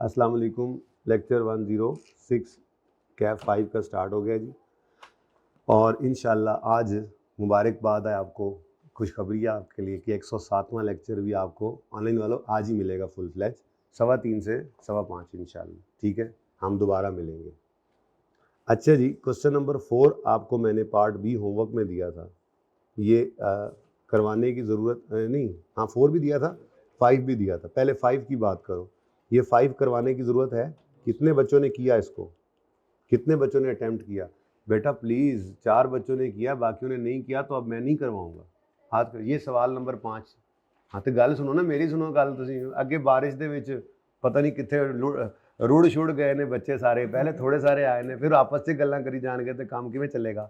अस्सलाम वालेकुम। लेक्चर 106 कैफ 5 का स्टार्ट हो गया जी। और इंशाल्लाह आज मुबारकबाद है आपको, खुशखबरी है आपके लिए कि 107वां लेक्चर भी आपको ऑनलाइन वालों आज ही मिलेगा फुल फ्लैज 3:15 से 5:15 इंशाल्लाह। ठीक है, हम दोबारा मिलेंगे। अच्छा जी, क्वेश्चन नंबर 4 आपको मैंने पार्ट बी होमवर्क में दिया था। ये करवाने की ज़रूरत नहीं, हाँ 4 भी दिया था, 5 भी दिया था। पहले 5 की बात करो। ये 5 करवाने की ज़रूरत है। कितने बच्चों ने किया इसको, कितने बच्चों ने अटेम्प्ट किया? बेटा प्लीज़ 4 बच्चों ने किया, बाकियों ने नहीं किया तो अब मैं नहीं करवाऊंगा। हाथ कर। ये सवाल नंबर 5। हाँ तो गल सुनो ना, मेरी सुनो गल। तुसीं अगे बारिश दे विच पता नहीं कित्थे रुड़ छुड़ गए ने बच्चे सारे। पहले थोड़े सारे आए ने, फिर आपस से गल्लां करी जाणगे तो काम किवें चलेगा?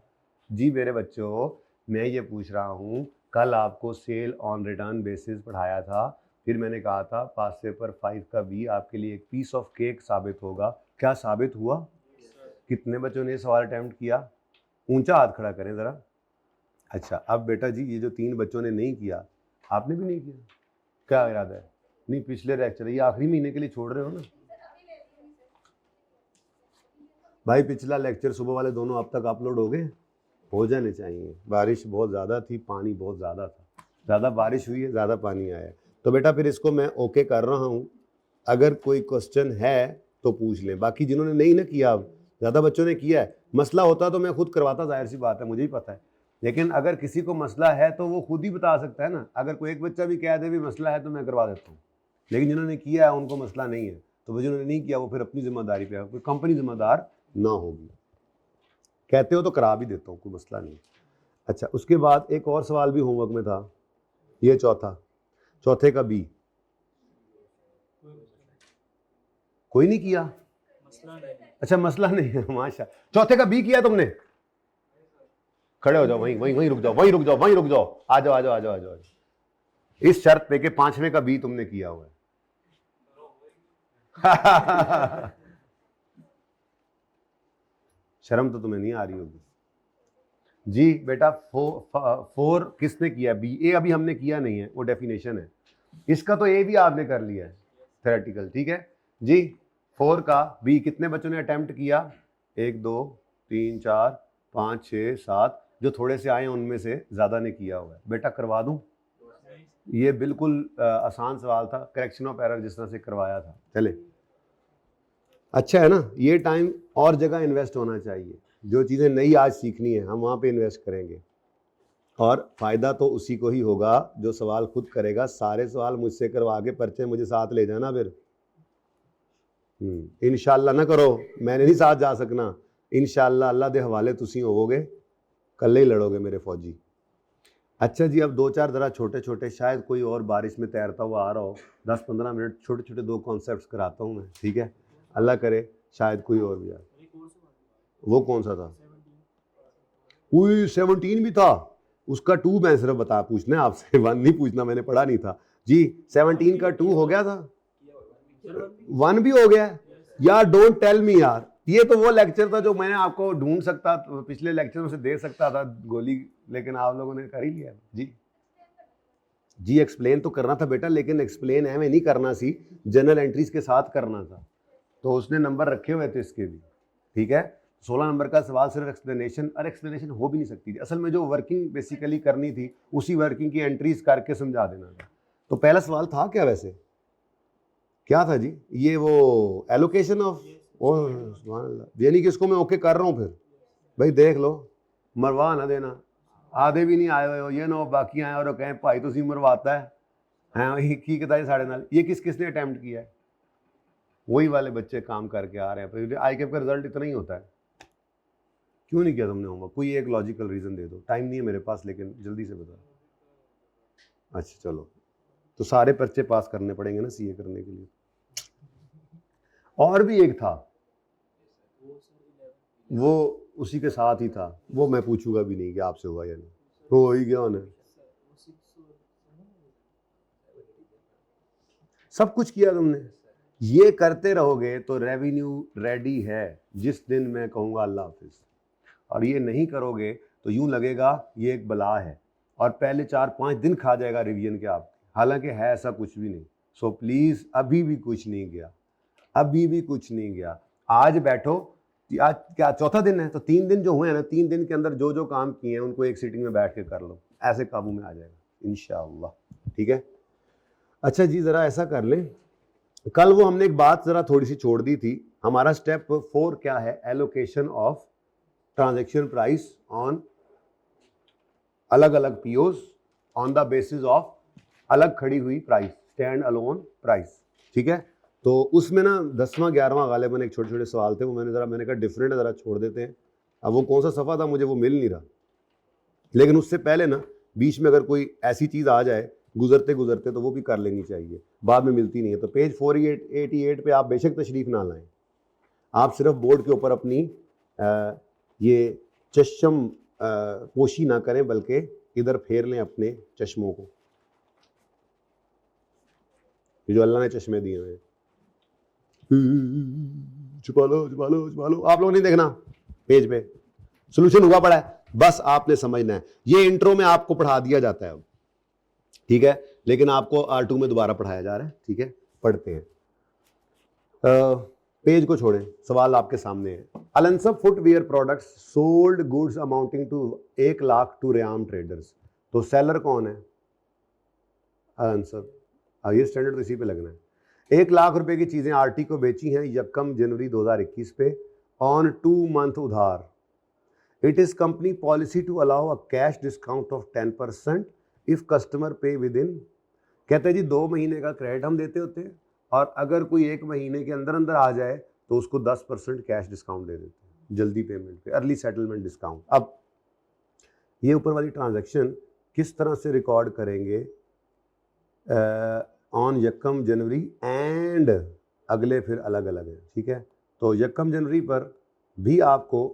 जी मेरे बच्चों, मैं ये पूछ रहा हूँ, कल आपको सेल ऑन रिटर्न बेसिस पढ़ाया था। फिर मैंने कहा था पास पेपर 5 का बी आपके लिए एक पीस ऑफ केक साबित होगा। क्या साबित हुआ? कितने बच्चों ने सवाल अटेम्प्ट किया? ऊंचा हाथ खड़ा करें ज़रा। अच्छा, अब बेटा जी ये जो 3 बच्चों ने नहीं किया, आपने भी नहीं किया, क्या इरादा है? नहीं, पिछले लेक्चर, ये आखिरी महीने के लिए छोड़ रहे हो ना भाई? पिछला लेक्चर सुबह वाले दोनों अब तक अपलोड हो गए, हो जाने चाहिए। बारिश बहुत ज़्यादा थी, पानी बहुत ज़्यादा था, ज़्यादा बारिश हुई है, ज़्यादा पानी आया है। तो बेटा फिर इसको मैं ओके कर रहा हूँ। अगर कोई क्वेश्चन है तो पूछ लें। बाकी जिन्होंने नहीं ना किया, अब ज़्यादा बच्चों ने किया है, मसला होता तो मैं खुद करवाता, जाहिर सी बात है, मुझे ही पता है। लेकिन अगर किसी को मसला है तो वो खुद ही बता सकता है ना। अगर कोई एक बच्चा भी कह दे भी मसला है तो मैं करवा देता हूँ। लेकिन जिन्होंने किया है उनको मसला नहीं है, तो वो जिन्होंने नहीं किया वो फिर अपनी जिम्मेदारी पे है, कोई कंपनी जिम्मेदार ना होगी। कहते हो तो करा भी देता हूँ, कोई मसला नहीं। अच्छा, उसके बाद एक और सवाल भी होमवर्क में था, ये चौथे का बी। कोई नहीं किया? अच्छा, मसला नहीं है, माशा। चौथे का बी किया तुमने? खड़े हो जाओ, वहीं रुक जाओ, वहीं रुक जाओ। आ जाओ। इस शर्त पे कि 5वें का बी तुमने किया हुआ है। शर्म तो तुम्हें नहीं आ रही होगी जी। बेटा 4 किसने किया? बी। ए अभी हमने किया नहीं है, वो डेफिनेशन है। इसका तो ए भी आपने कर लिया है, थ्योरेटिकल। ठीक है जी। 4 का बी कितने बच्चों ने अटेम्प्ट किया? 1 2 3 4 5 6 7। जो थोड़े से आए हैं उनमें से ज़्यादा ने किया हुआ है। बेटा करवा दूं? ये बिल्कुल आसान सवाल था, करेक्शन ऑफ एरर जिस तरह से करवाया था। चले, अच्छा है ना। ये टाइम और जगह इन्वेस्ट होना चाहिए। जो चीज़ें नई आज सीखनी है हम वहाँ पे इन्वेस्ट करेंगे, और फ़ायदा तो उसी को ही होगा जो सवाल खुद करेगा। सारे सवाल मुझसे करवा के पर्चे मुझे साथ ले जाना फिर। इंशाल्लाह ना करो, मैंने नहीं साथ जा सकना। इंशाल्लाह अल्लाह दे हवाले तुसी होवोगे, कल ही लड़ोगे मेरे फौजी। अच्छा जी, अब 2-4 ज़रा छोटे छोटे, शायद कोई और बारिश में तैरता हुआ आ रहा हो, 10-15 मिनट छोटे छोटे 2 कॉन्सेप्ट्स कराता हूँ मैं। ठीक है, अल्लाह करे शायद कोई और भी आए। वो कौन सा था? 17 भी था। उसका 2 मैं सिर्फ पूछना है आपसे, 1 नहीं पूछना, मैंने पढ़ा नहीं था जी। 17 का 2 हो गया था, 1 भी हो गया यार। डोंट टेल मी यार, ये तो वो लेक्चर था जो मैंने आपको ढूंढ सकता, पिछले लेक्चर में से दे सकता था गोली, लेकिन आप लोगों ने कर ही लिया जी। एक्सप्लेन तो करना था बेटा, लेकिन एक्सप्लेन है मैं नहीं करना सी, जनरल एंट्रीज के साथ करना था, तो उसने नंबर रखे हुए थे इसके भी। ठीक है, 16 नंबर का सवाल सिर्फ एक्सप्लेनेशन, और एक्सप्लेनेशन हो भी नहीं सकती थी असल में। जो वर्किंग बेसिकली करनी थी उसी वर्किंग की एंट्रीज करके समझा देना था। तो पहला सवाल था क्या वैसे, क्या था जी? ये वो एलोकेशन ऑफ, यानी कि इसको मैं ओके कर रहा हूँ फिर। भाई देख लो, मरवा ना देना। आधे भी नहीं आए हुए हो, ये ना बाकी आए और कहें भाई तुसी मरवाता है हैं की कताई साढ़े नाल। ये किसने अटेम्प्ट किया है? वही वाले बच्चे काम करके आ रहे हैं। फिर आई कैप का रिजल्ट इतना ही होता है। क्यों नहीं किया तुमने होमवर्क? कोई एक लॉजिकल रीज़न दे दो। टाइम नहीं है मेरे पास, लेकिन जल्दी से बताओ। अच्छा चलो, तो सारे पर्चे पास करने पड़ेंगे ना सीए करने के लिए। और भी एक था, वो उसी के साथ ही था, वो मैं पूछूंगा भी नहीं कि आपसे हुआ या नहीं। हो ही गया उन्हें, सब कुछ किया तुमने। ये करते रहोगे तो रेवेन्यू रेडी है जिस दिन मैं कहूँगा अल्लाह हाफिज। और ये नहीं करोगे तो यूं लगेगा ये एक बला है, और पहले 4-5 दिन खा जाएगा रिवीजन के आपके। हालांकि है ऐसा कुछ भी नहीं। सो प्लीज़, अभी भी कुछ नहीं गया। अभी भी कुछ नहीं गया। आज बैठो, आज क्या चौथा दिन है, तो 3 दिन जो हुए हैं ना, 3 दिन के अंदर जो जो काम किए हैं उनको एक सीटिंग में बैठ के कर लो, ऐसे काबू में आ जाएगा इंशाअल्लाह। ठीक है, अच्छा जी, ज़रा ऐसा कर लें, कल वो हमने एक बात ज़रा थोड़ी सी छोड़ दी थी। हमारा स्टेप 4 क्या है? Allocation of transaction price on अलग अलग POs on the basis of अलग खड़ी हुई प्राइस, स्टैंड अलोन प्राइस। ठीक है, तो उसमें ना 10वां 11वां गालिबन एक छोटे छोटे सवाल थे, वो मैंने कहा डिफरेंट है, ज़रा छोड़ देते हैं। अब वो कौन सा सफ़ा था मुझे वो मिल नहीं रहा, लेकिन उससे पहले ना बीच में अगर कोई ऐसी चीज़ आ जाए गुजरते गुजरते तो वो भी कर लेनी चाहिए, बाद में मिलती नहीं है। तो पेज 488 पे आप बेशक तशरीफ़ ना लाएं, आप सिर्फ बोर्ड के ऊपर अपनी ये चश्म पोशी ना करें, बल्कि इधर फेर लें अपने चश्मों को, जो अल्लाह ने चश्मे दिए हुए हैं। छुपा लो छुपा लो छुपा लो, आप लोग नहीं देखना, पेज पे सोल्यूशन हुआ पड़ा है, बस आपने समझना है। ये इंट्रो में आपको पढ़ा दिया जाता है अब, ठीक है, लेकिन आपको R2 में दोबारा पढ़ाया जा रहा है। ठीक है, पढ़ते हैं, पेज को छोड़ें, सवाल आपके सामने है। अलंसब footwear products sold goods amounting to 1 lakh to रियाम ट्रेडर्स। तो सेलर कौन है? अलंसब। ये स्टैंडर्ड इसी पे लगना है। 1 लाख रुपए की चीजें आरटी को बेची हैं 1 जनवरी 2021 पे ऑन 2 मंथ उधार। It is company policy to allow a cash discount of 10% if customer pay within. कहते हैं जी 2 महीने का क्रेडिट हम देते होते हैं, और अगर कोई 1 महीने के अंदर अंदर आ जाए तो उसको 10% कैश डिस्काउंट दे देते हैं, जल्दी पेमेंट पे, अर्ली सेटलमेंट डिस्काउंट। अब ये ऊपर वाली ट्रांजैक्शन किस तरह से रिकॉर्ड करेंगे? ऑन 1 जनवरी एंड अगले फिर अलग अलग है। ठीक है, तो 1 जनवरी पर भी आपको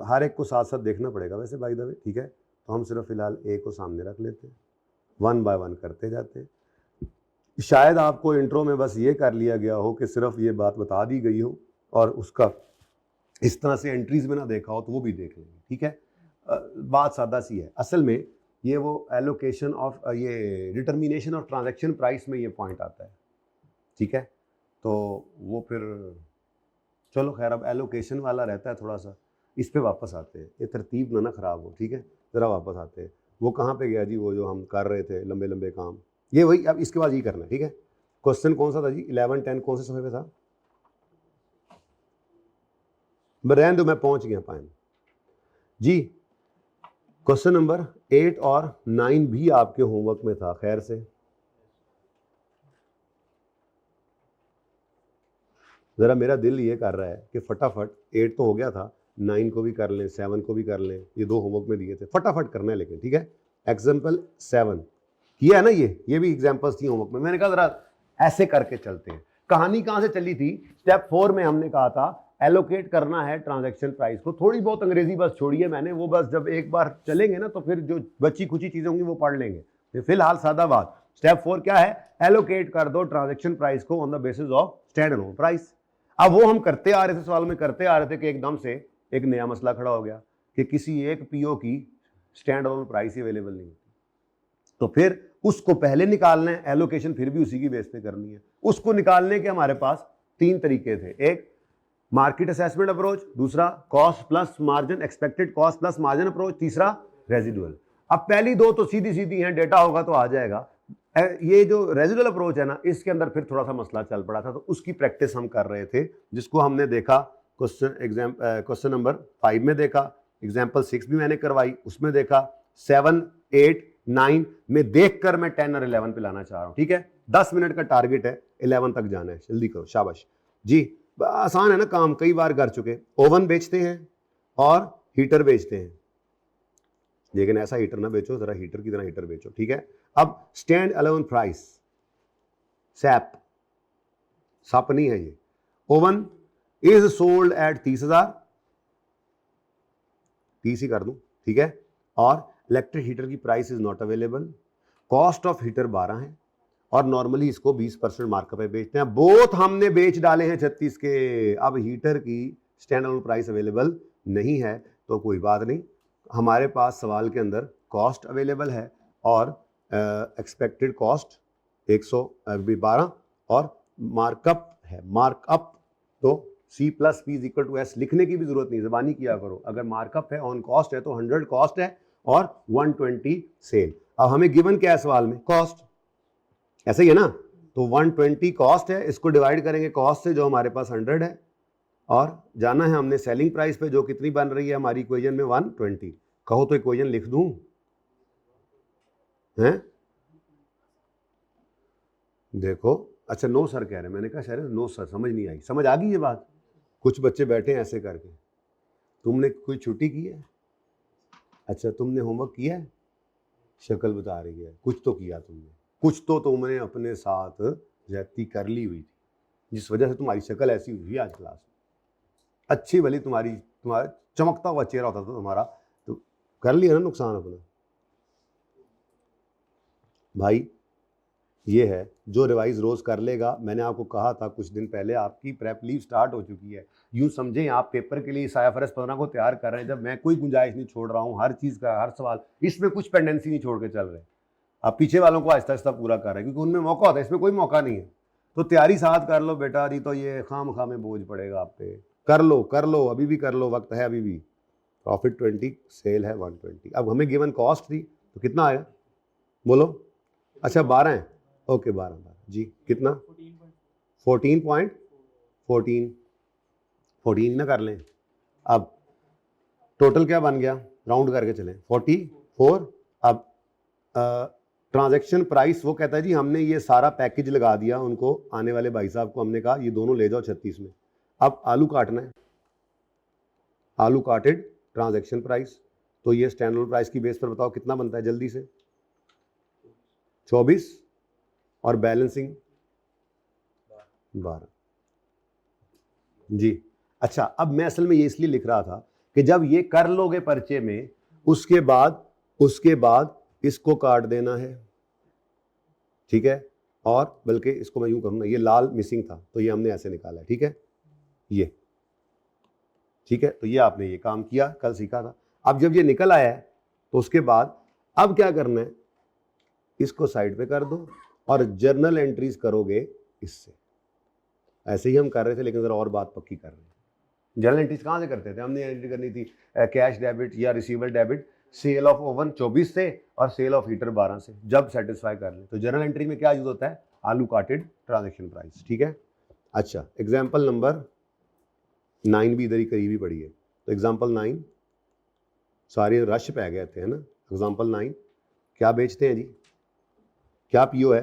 हर एक को साथ साथ देखना पड़ेगा वैसे बाय द वे। ठीक है, तो हम सिर्फ फिलहाल ए को सामने रख लेते हैं, 1 बाय 1 करते जाते हैं। शायद आपको इंट्रो में बस ये कर लिया गया हो कि सिर्फ ये बात बता दी गई हो और उसका इस तरह से एंट्रीज में ना देखा हो, तो वो भी देख लेंगे। ठीक है, बात सादा सी है। असल में ये वो एलोकेशन ऑफ ये डिटर्मिनेशन ऑफ ट्रांजैक्शन प्राइस में ये पॉइंट आता है। ठीक है, तो वो फिर चलो खैर, अब एलोकेशन वाला रहता है थोड़ा सा, इस पे वापस आते हैं, ये तरतीब ना खराब हो। ठीक है, ज़रा वापस आते हैं। वो कहाँ पे गया जी, वो जो हम कर रहे थे लंबे लंबे काम, ये वही, अब इसके बाद ये करना है। ठीक है, क्वेश्चन कौन सा था जी? 11 10 कौन से सफ़े पे था? रहने दो, मैं पहुंच गया पाइन जी। क्वेश्चन नंबर 8 और 9 भी आपके होमवर्क में था, खैर से ज़रा मेरा दिल ये कर रहा है कि फटाफट 8 तो हो गया था, 9 को भी कर लें, 7 को भी कर लें, ये 2 होमवर्क में दिए थे, फटाफट करना है लेकिन। ठीक है, एग्जाम्पल 7 किया है ना, ये भी एग्जाम्पल्स थी होमवर्क में। मैंने कहा ज़रा ऐसे करके चलते हैं। कहानी कहाँ से चली थी? स्टेप 4 में हमने कहा था एलोकेट करना है ट्रांजैक्शन प्राइस को। थोड़ी बहुत अंग्रेजी बस छोड़ी है मैंने, वो बस जब एक बार चलेंगे ना तो फिर जो बची कुची चीज़ें होंगी वो पढ़ लेंगे। तो फिलहाल सादा बात, स्टेप 4 क्या है? एलोकेट कर दो ट्रांजैक्शन प्राइस को on the basis of stand alone price. अब वो हम करते आ रहे थे, सवाल में करते आ रहे थे कि एकदम से एक नया मसला खड़ा हो गया कि किसी एक पीओ की स्टैंड अलोन प्राइस ही अवेलेबल नहीं होती, तो फिर उसको पहले निकालना है, एलोकेशन फिर भी उसी की बेस पे करनी है। उसको निकालने के हमारे पास 3 तरीके थे, एक मार्केट असेसमेंट अप्रोच, दूसरा cost plus margin, expected cost plus margin approach, तीसरा रेजिडुअल। अब पहली 2 तो सीधी सीधी हैं, डेटा होगा तो आ जाएगा। ये जो रेजिडुअल अप्रोच है ना, इसके अंदर फिर थोड़ा सा मसला चल पड़ा था, तो उसकी प्रैक्टिस हम कर रहे थे, जिसको हमने देखा क्वेश्चन नंबर 5 में देखा, एग्जाम्पल 6 भी मैंने करवाई, उसमें देखा, 7 8 9 में देखकर मैं 10 और 11 पे लाना चाह रहा हूँ। ठीक है, 10 मिनट का टारगेट है, 11 तक जाना है, जल्दी करो, शाबाश जी। आसान है ना काम, कई बार कर चुके। ओवन बेचते हैं और हीटर बेचते हैं, लेकिन ऐसा हीटर ना बेचो, जरा हीटर की तरह हीटर बेचो। ठीक है, अब स्टैंड अलोन प्राइस, सैप, सप नहीं है ये। ओवन इज सोल्ड एट 30,000, 30 ही कर दूं। ठीक है, और इलेक्ट्रिक हीटर की price is not available, cost of heater 12 है, और नॉर्मली इसको 20% मार्कअप पे बेचते हैं। बोथ हमने बेच डाले हैं 36 के। अब हीटर की स्टैंड अलोन प्राइस अवेलेबल नहीं है, तो कोई बात नहीं, हमारे पास सवाल के अंदर कॉस्ट अवेलेबल है और एक्सपेक्टेड कॉस्ट 112 और मार्कअप है। मार्कअप तो C plus P is equal to S, लिखने की भी जरूरत नहीं, ज़बानी किया करो। अगर मार्कअप है ऑन कॉस्ट है तो 100 कॉस्ट है और 120 सेल। अब हमें गिवन क्या है सवाल में, कॉस्ट, ऐसे ही है ना, तो 120 कॉस्ट है, इसको डिवाइड करेंगे कॉस्ट से जो हमारे पास 100 है, और जाना है हमने सेलिंग प्राइस पे जो कितनी बन रही है हमारी इक्वेशन में 120। कहो तो इक्वेशन लिख दूं हैं, देखो, अच्छा नो सर कह रहे हैं, मैंने कहा शायद नो सर, समझ नहीं आई, समझ आ गई ये बात। कुछ बच्चे बैठे हैं ऐसे करके, तुमने कोई छुट्टी की है, अच्छा तुमने होमवर्क किया है, शक्ल बता रही है, कुछ तो किया तुमने, कुछ तो तुमने अपने साथ ज्यादती कर ली हुई थी, जिस वजह से तुम्हारी शक्ल ऐसी हुई आज क्लास में। अच्छी भली तुम्हारा चमकता हुआ चेहरा होता था तुम्हारा, तो कर लिया ना नुकसान अपना। भाई ये है जो रिवाइज रोज कर लेगा, मैंने आपको कहा था कुछ दिन पहले आपकी प्रेप लीव स्टार्ट हो चुकी है। यूं समझें आप पेपर के लिए इस IFRS 15 को तैयार कर रहे हैं, जब मैं कोई गुंजाइश नहीं छोड़ रहा हूं, हर चीज़ का हर सवाल, इसमें कुछ पेंडेंसी नहीं छोड़ के चल रहे, आप पीछे वालों को आहिस्ता आहिस्ता पूरा कर रहे हैं, क्योंकि उनमें मौका होता है, इसमें कोई मौका नहीं है। तो तैयारी साथ कर लो बेटा, नहीं तो ये खाम में बोझ पड़ेगा आप पे। कर लो, अभी भी कर लो, वक्त है अभी भी। प्रॉफिट 20, सेल है 120। अब हमें गिवन कॉस्ट थी तो कितना आया बोलो, अच्छा 12 है, ओके 12 जी, कितना 14 ना कर लें। अब टोटल क्या बन गया, राउंड करके चलें 44। अब ट्रांजैक्शन प्राइस वो कहता है जी हमने ये सारा पैकेज लगा दिया उनको, आने वाले भाई साहब को हमने कहा ये दोनों ले जाओ 36 में। अब आलू काटना है, आलू काटेड ट्रांजैक्शन प्राइस, तो ये स्टैंड अलोन प्राइस की बेस पर बताओ कितना बनता है जल्दी से, 24 और बैलेंसिंग 12 जी। अच्छा अब मैं असल में ये इसलिए लिख रहा था कि जब ये कर लोगे पर्चे में, उसके बाद इसको काट देना है, ठीक है, और बल्कि इसको मैं यूं करूँ ना, ये लाल मिसिंग था तो ये हमने ऐसे निकाला है, ठीक है, ये ठीक है, तो ये आपने ये काम किया, कल सीखा था। अब जब ये निकल आया है तो उसके बाद अब क्या करना है, इसको साइड पे कर दो और जर्नल एंट्रीज करोगे इससे। ऐसे ही हम कर रहे थे, लेकिन जरा और बात पक्की कर रहे हैं। जर्नल एंट्रीज कहाँ से करते थे, हमने एंट्री करनी थी कैश डेबिट या receivable debit, sale of oven 24 से और सेल ऑफ हीटर 12 से, जब सेटिस्फाई कर लें। तो जर्नल एंट्री में क्या यूज होता है, आलू काटेड ट्रांजैक्शन प्राइस, ठीक है। अच्छा एग्जाम्पल नंबर 9 भी इधर ही करीब ही पड़ी है, तो एग्जाम्पल 9 सारे रश पे गए थे, है ना। एग्जाम्पल 9 क्या बेचते हैं जी, क्या पीओ है,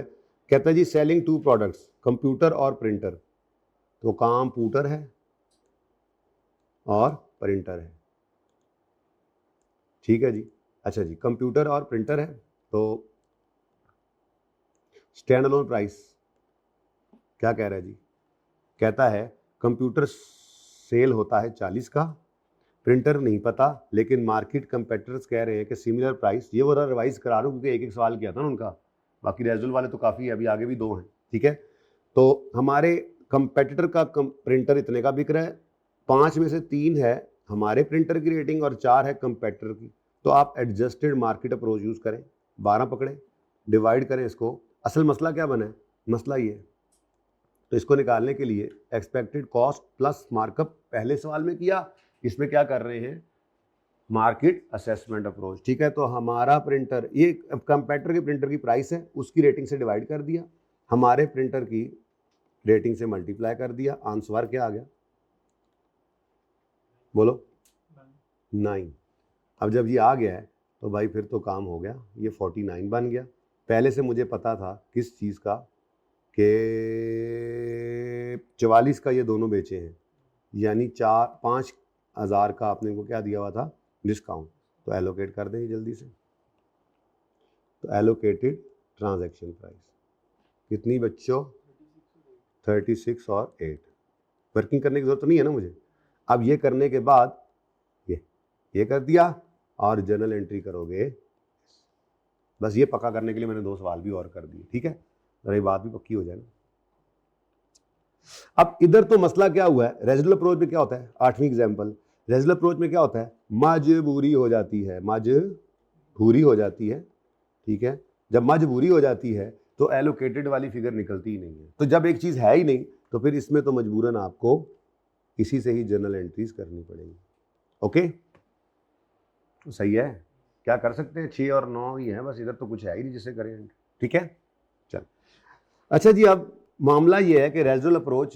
कहता है जी सेलिंग 2 प्रोडक्ट्स, कंप्यूटर और प्रिंटर, तो कंप्यूटर है और प्रिंटर है, ठीक है जी। अच्छा जी कंप्यूटर और प्रिंटर है, तो स्टैंड अलोन प्राइस क्या कह रहा है जी, कहता है कंप्यूटर सेल होता है 40 का, प्रिंटर नहीं पता, लेकिन मार्केट कंपेटिटर्स कह रहे हैं कि सिमिलर प्राइस। ये वो रिवाइज करा रहा हूँ क्योंकि एक सवाल किया था ना उनका, बाकी रेजुल वाले तो काफ़ी है, अभी आगे भी 2 हैं, ठीक है। तो हमारे कंपेटिटर का प्रिंटर इतने का बिक रहा है, 5 में से 3 है हमारे प्रिंटर की रेटिंग और 4 है कंपेटिटर की, तो आप एडजस्टेड मार्केट अप्रोच यूज़ करें, 12 पकड़े, डिवाइड करें इसको। असल मसला क्या बना है, मसला ये, तो इसको निकालने के लिए एक्सपेक्टेड कॉस्ट प्लस मार्कअप पहले सवाल में किया, इसमें क्या कर रहे हैं, मार्केट असेसमेंट अप्रोच, ठीक है। तो हमारा प्रिंटर, ये कंपेटिटर के प्रिंटर की प्राइस है, उसकी रेटिंग से डिवाइड कर दिया, हमारे प्रिंटर की रेटिंग से मल्टीप्लाई कर दिया, आंसर क्या आ गया बोलो 9। अब जब ये आ गया है तो भाई फिर तो काम हो गया, ये 49 बन गया। पहले से मुझे पता था किस चीज़ का, कि 44 का ये दोनों बेचे हैं, यानी 5,000 का आपने को क्या दिया हुआ था डिस्काउंट, तो एलोकेट कर दें जल्दी से। तो एलोकेटेड ट्रांजैक्शन प्राइस कितनी बच्चों, 36 और 8। वर्किंग करने की जरूरत नहीं है ना मुझे। अब ये करने के बाद ये कर दिया और जर्नल एंट्री करोगे, बस ये पक्का करने के लिए मैंने 2 सवाल भी और कर दिए, ठीक है, अरे बात भी पक्की हो जाए ना। अब इधर तो मसला क्या हुआ है, रेजुलर अप्रोच में क्या होता है, 8वीं एग्जाम्पल, रेजुलर अप्रोच में क्या होता है, मजबूरी हो जाती है, मजबूरी हो जाती है, ठीक है। जब मजबूरी हो जाती है तो एलोकेटेड वाली फिगर निकलती ही नहीं है। तो जब एक चीज़ है ही नहीं तो फिर इसमें तो मजबूरन आपको इसी से ही जर्नल एंट्रीज करनी पड़ेगी। ओके, तो सही है, क्या कर सकते हैं, 6 और 9 ही है बस, इधर तो कुछ है ही नहीं जिससे करें एंट्री। ठीक है, चल। अच्छा जी, अब मामला ये है कि रेजनल अप्रोच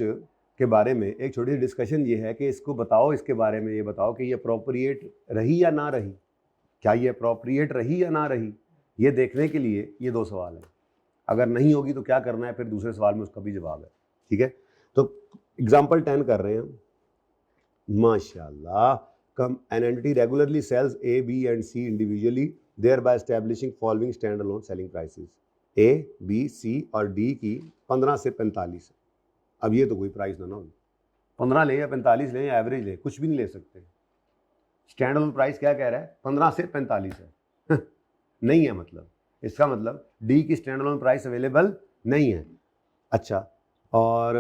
के बारे में एक छोटी सी डिस्कशन ये है कि इसको बताओ, इसके बारे में ये बताओ कि ये अप्रोप्रिएट रही या ना रही। क्या ये अप्रोप्रिएट रही या ना रही, ये देखने के लिए ये 2 सवाल हैं। अगर नहीं होगी तो क्या करना है, फिर दूसरे सवाल में उसका भी जवाब है। ठीक है, तो एग्जाम्पल 10 कर रहे हैं। माशाल्लाह, come an entity regularly sells A, B and C individually, thereby establishing following stand alone selling prices. A, B, C और डी की 15 से 45 है। अब ये तो कोई प्राइस ना हो, 15 ले या 45 ले या एवरेज ले, कुछ भी नहीं ले सकते। स्टैंड अलोन प्राइस क्या कह रहा है, 15 से 45 है नहीं है, मतलब इसका मतलब डी की स्टैंड अलोन प्राइस अवेलेबल नहीं है। अच्छा, और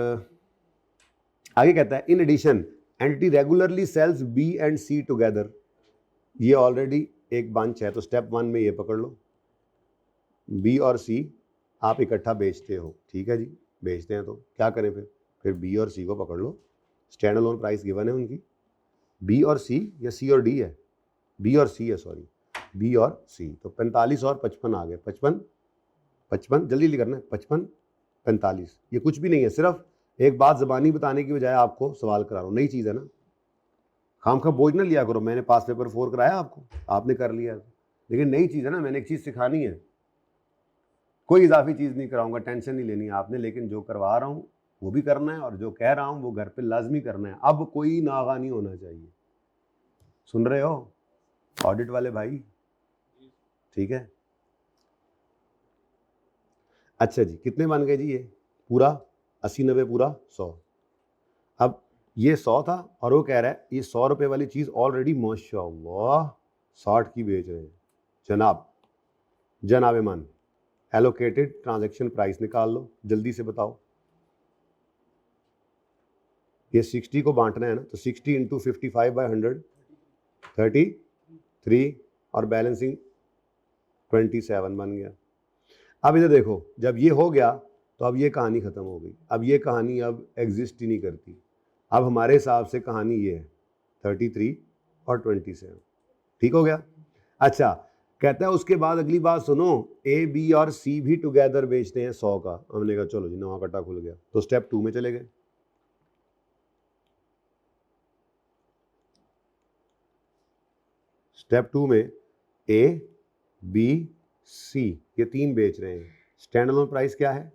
आगे कहता है in addition entity regularly sells B and C together. ये ऑलरेडी एक बंच है, तो स्टेप 1 में ये पकड़ लो, बी और सी आप इकट्ठा बेचते हो। ठीक है जी, बेचते हैं तो क्या करें, फिर बी और सी को पकड़ लो, स्टैंड अलोन प्राइस गिवन है उनकी, बी और सी या सी और डी है, बी और सी है, सॉरी बी और सी। तो 45 और 55 आ गए, 55 जल्दी जल्दी करना है, 55 45, ये कुछ भी नहीं है, सिर्फ एक बात ज़बानी बताने की बजाय आपको सवाल करा रहा हूँ, नई चीज़ है ना, खामखा बोझ ना लिया करो। मैंने पास पेपर 4 कराया आपको, आपने कर लिया, लेकिन नई चीज़ है ना, मैंने एक चीज़ सिखानी है, कोई इजाफी चीज़ नहीं कराऊंगा, टेंशन नहीं लेनी आपने, लेकिन जो करवा रहा हूँ वो भी करना है और जो कह रहा हूँ वो घर पे लाजमी करना है। अब कोई नागा नहीं होना चाहिए, सुन रहे हो ऑडिट वाले भाई? ठीक है, अच्छा जी, कितने बन गए जी? ये पूरा 80 90 पूरा 100। अब ये 100 था और वो कह रहा है ये 100 रुपये वाली चीज़ ऑलरेडी माशाअल्लाह 60 की बेच रहे हैं। जनाब मान, एलोकेटेड ट्रांजैक्शन प्राइस निकाल लो, जल्दी से बताओ। ये 60 को बांटना है ना, तो 60 इंटू 55/100 33 और बैलेंसिंग 27 बन गया। अब इधर देखो, जब ये हो गया तो अब ये कहानी ख़त्म हो गई, अब ये कहानी अब एग्जिस्ट ही नहीं करती। अब हमारे हिसाब से कहानी ये है 33 और 27, ठीक हो गया। अच्छा, कहता है उसके बाद अगली बात सुनो, ए, बी और सी भी टुगेदर बेचते हैं 100 का। हमने कहा चलो जी, नवा कट्टा खुल गया, तो स्टेप 2 में चले गए। स्टेप 2 में ए, बी, सी ये 3 बेच रहे हैं। स्टैंड अलोन प्राइस क्या है?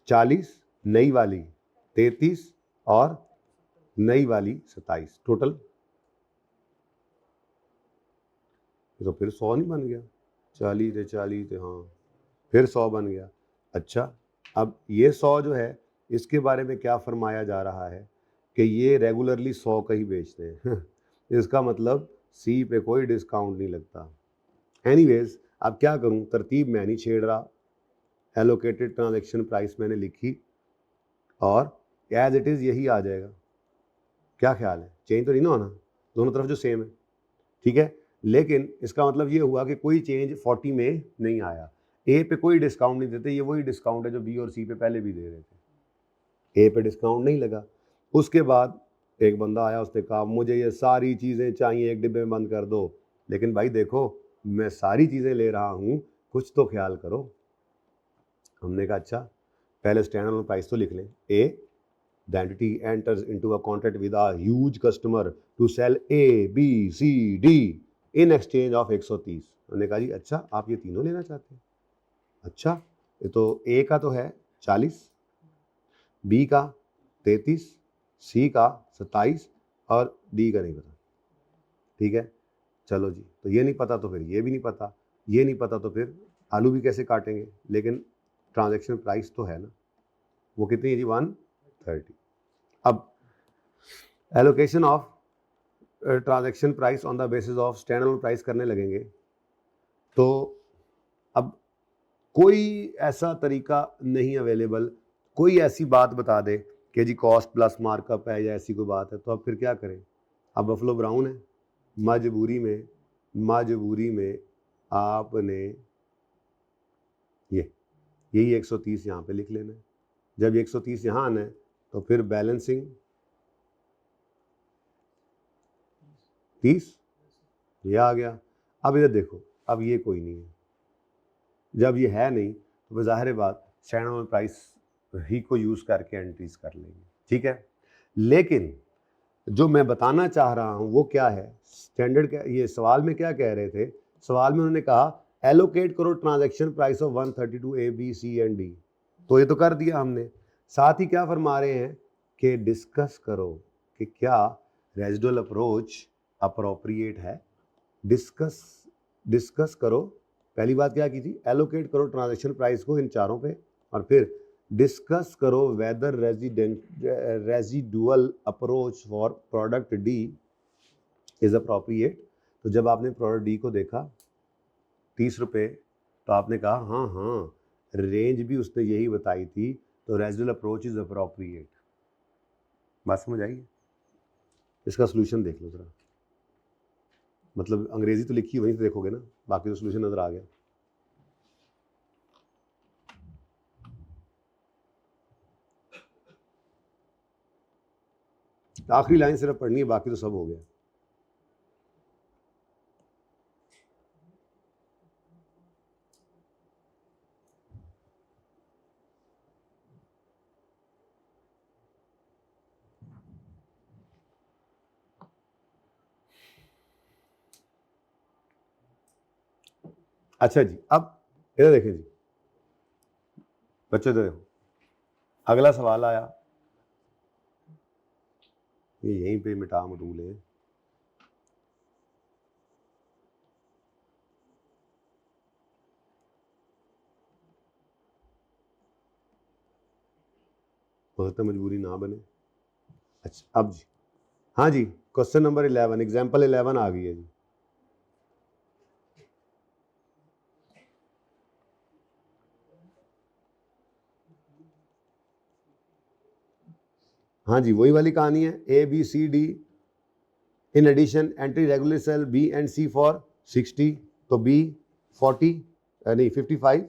40, नई वाली 33 और नई वाली 27, टोटल तो फिर 100 नहीं बन गया? 40 थे 40 थे, हाँ फिर 100 बन गया। अच्छा, अब ये 100 जो है इसके बारे में क्या फरमाया जा रहा है कि ये रेगुलरली 100 का ही बेचते हैं इसका मतलब सी पे कोई डिस्काउंट नहीं लगता। एनीवेज, अब क्या करूं, तरतीब मैं नहीं छेड़ रहा, एलोकेटेड ट्रांजैक्शन प्राइस मैंने लिखी और एज इट इज़ यही आ जाएगा। क्या ख्याल है, चेंज तो नहीं ना होना, दोनों तरफ जो सेम है, ठीक है। लेकिन इसका मतलब ये हुआ कि कोई चेंज 40 में नहीं आया। ए पे कोई डिस्काउंट नहीं देते, ये वही डिस्काउंट है जो बी और सी पे पहले भी दे रहे थे। ए पे डिस्काउंट नहीं लगा। उसके बाद एक बंदा आया, उसने कहा मुझे ये सारी चीज़ें चाहिए, एक डिब्बे में बंद कर दो। लेकिन भाई देखो, मैं सारी चीज़ें ले रहा हूँ, कुछ तो ख्याल करो। हमने कहा अच्छा, पहले स्टैंड अलोन प्राइस तो लिख लें। A, the entity enters into a contract with a huge customer to sell A, B, C, D in exchange of 130। हमने कहा जी अच्छा, आप ये तीनों लेना चाहते हैं? अच्छा, ये तो ए का तो है 40, बी का 33, सी का 27 और डी का नहीं पता। ठीक है, चलो जी, तो ये नहीं पता तो फिर ये भी नहीं पता, ये नहीं पता तो फिर आलू भी कैसे काटेंगे। लेकिन ट्रांजैक्शन प्राइस तो है ना, वो कितनी है जी? 130। अब allocation of transaction price on the basis of stand alone price करने लगेंगे। तो अब कोई ऐसा तरीका नहीं अवेलेबल, कोई ऐसी बात बता दे कि जी कॉस्ट प्लस मार्कअप है या ऐसी कोई बात है, तो अब फिर क्या करें? अब बफलो ब्राउन है, मजबूरी में आपने यही 130 यहाँ पे लिख लेना है। जब 130 यहाँ आना है तो फिर बैलेंसिंग 30 ये आ गया। अब इधर देखो, अब ये कोई नहीं है, जब ये है नहीं तो ज़ाहिर बात स्टैंडर्ड प्राइस ही को यूज़ करके एंट्रीज कर लेंगे, ठीक है। लेकिन जो मैं बताना चाह रहा हूँ वो क्या है, स्टैंडर्ड क्या, ये सवाल में क्या कह रहे थे, सवाल में उन्होंने कहा एलोकेट करो transaction price of 132 A B C and D, तो ये तो कर दिया हमने। साथ ही क्या फरमा रहे हैं कि डिस्कस करो कि क्या रेजिडुअल अप्रोच अप्रोप्रिएट है। डिस्कस करो, पहली बात क्या की थी, एलोकेट करो ट्रांजैक्शन प्राइस को इन चारों पे, और फिर डिस्कस करो whether residual approach for product D is appropriate. तो जब आपने प्रोडक्ट डी को देखा 30 रुपये, तो आपने कहा हाँ हाँ रेंज भी उसने यही बताई थी, तो रेजिडुअल अप्रोच इज अप्रोप्रिएट। बात समझ आई? इसका सोल्यूशन देख लो जरा, मतलब अंग्रेजी तो लिखी वहीं से देखोगे ना, बाकी तो सोल्यूशन नजर आ गया। आखिरी लाइन सिर्फ पढ़नी है, बाकी तो सब हो गया। अच्छा जी, अब इधर देखें जी बच्चों, इधर देखो, अगला सवाल आया, ये यहीं पे मिटा मटूल है। हो सकता मजबूरी ना बने। अच्छा अब जी, हाँ जी, क्वेश्चन नंबर 11, एग्जाम्पल 11 आ गई है जी। हाँ जी, वही वाली कहानी है, A B C D in addition entry regular sale B and C for 60, तो B 40 नहीं 55,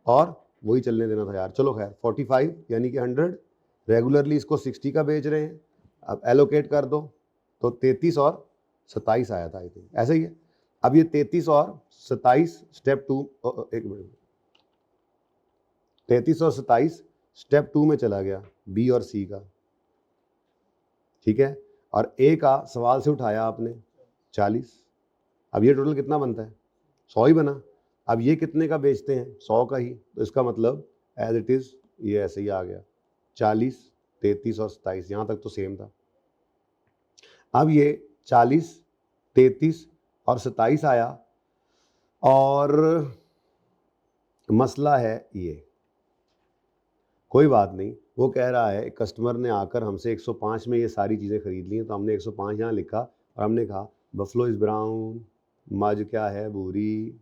और वही चलने देना था यार, चलो खैर 45 यानी कि 100, रेगुलरली इसको 60 का बेच रहे हैं। अब एलोकेट कर दो, तो 33 और 27 आया था आई थिंक, ऐसा ही है। अब ये 33 और 27 स्टेप 2, एक मिनट, 33 और 27 स्टेप 2 में चला गया, बी और सी का, ठीक है। और ए का सवाल से उठाया आपने 40, अब ये टोटल कितना बनता है, 100 ही बना। अब ये कितने का बेचते हैं, 100 का ही, तो इसका मतलब एज इट इज ये ऐसे ही आ गया, 40 33 और 27, यहाँ तक तो सेम था। अब ये 40 33 और 27 आया, और मसला है ये, कोई बात नहीं, वो कह रहा है कस्टमर ने आकर हमसे 105 में ये सारी चीज़ें खरीद ली हैं, तो हमने 105 यहाँ लिखा और हमने कहा बफलो इज़ ब्राउन, मज क्या है भूरी,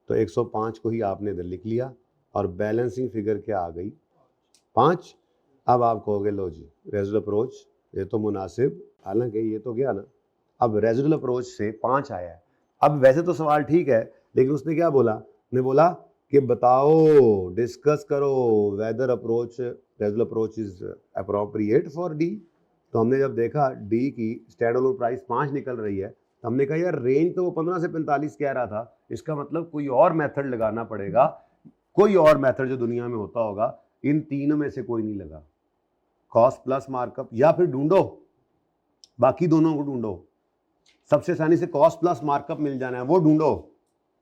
तो 105 को ही आपने इधर लिख लिया, और बैलेंसिंग फिगर क्या आ गई 5। अब आप कहोगे लो जी रेजिडुअल अप्रोच ये तो मुनासिब, हालांकि ये तो गया ना, अब रेजिडुअल अप्रोच से 5 आया है। अब वैसे तो सवाल ठीक है, लेकिन उसने क्या बोला, ने बोला कि बताओ डिस्कस करो whether approach residual approach is appropriate for D. तो हमने जब देखा डी की स्टैंडअलोन प्राइस 5 निकल रही है, तो हमने कहा यार रेंज तो वो 15 से 45 कह रहा था, इसका मतलब कोई और मेथड लगाना पड़ेगा, कोई और मेथड जो दुनिया में होता होगा, इन तीनों में से कोई नहीं लगा, कॉस्ट प्लस मार्कअप, या फिर ढूंढो बाकी दोनों को ढूंढो, सबसे आसानी से कॉस्ट प्लस मार्कअप मिल जाना है वो ढूंढो,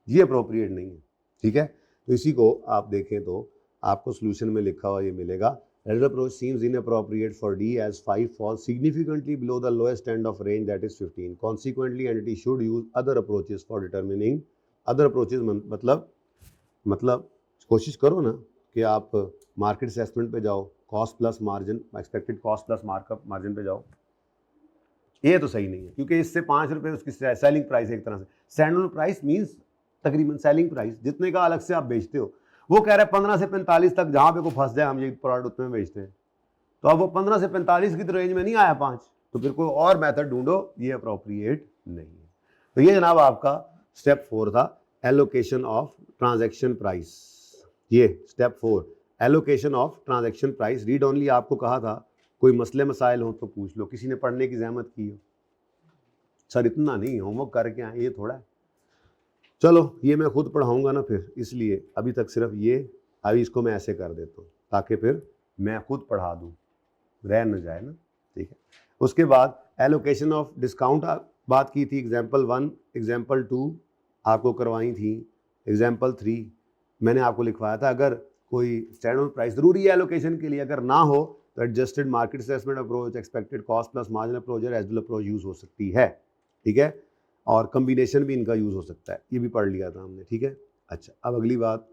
ये अप्रोप्रिएट नहीं है, ठीक है। तो इसी को आप देखें तो आपको सोल्यूशन में लिखा हुआ ये मिलेगा, residual approach seems inappropriate for D as 5 falls significantly below the lowest end of range that is 15, consequently entity should use other approaches for determining other approaches, मतलब कोशिश करो ना कि आप मार्केट असेसमेंट पे जाओ, cost plus margin, expected cost plus markup margin पे जाओ, ये तो सही नहीं है, क्योंकि इससे 5 रुपये उसकी सेलिंग प्राइस, एक तरह से स्टैंडर्ड प्राइस मींस तकरीबन सेलिंग प्राइस, जितने का अलग से आप बेचते हो। वो कह रहा है 15 से 45 तक, जहां पे को फंस जाए हम ये प्रोडक्ट उतने में बेचते हैं, तो अब वो 15 से 45 की तो रेंज में नहीं आया 5, तो फिर कोई और मेथड ढूंढो, ये अप्रोप्रिएट नहीं है। तो ये जनाब आपका स्टेप 4 था, एलोकेशन ऑफ ट्रांजैक्शन प्राइस। ये step 4 allocation of transaction price, read only. आपको कहा था कोई मसले मसाइल हो तो पूछ लो, किसी ने पढ़ने की जहमत की हो। सर इतना नहीं, होमवर्क करके आए, ये थोड़ा है। चलो ये मैं खुद पढ़ाऊंगा ना फिर, इसलिए अभी तक सिर्फ ये, अभी इसको मैं ऐसे कर देता हूँ ताकि फिर मैं खुद पढ़ा दूँ, रह न जाए ना, ठीक है। उसके बाद एलोकेशन ऑफ डिस्काउंट बात की थी, एग्जाम्पल 1 एग्जाम्पल 2 आपको करवाई थी, एग्जाम्पल 3 मैंने आपको लिखवाया था। अगर कोई स्टैंडर्ड प्राइस जरूरी है एलोकेशन के लिए, अगर ना हो तो adjusted market assessment approach, expected cost plus margin approach और एज वेल अप्रोच यूज हो सकती है, ठीक है। और कम्बिनेशन भी इनका यूज हो सकता है, ये भी पढ़ लिया था हमने, ठीक है। अच्छा, अब अगली बात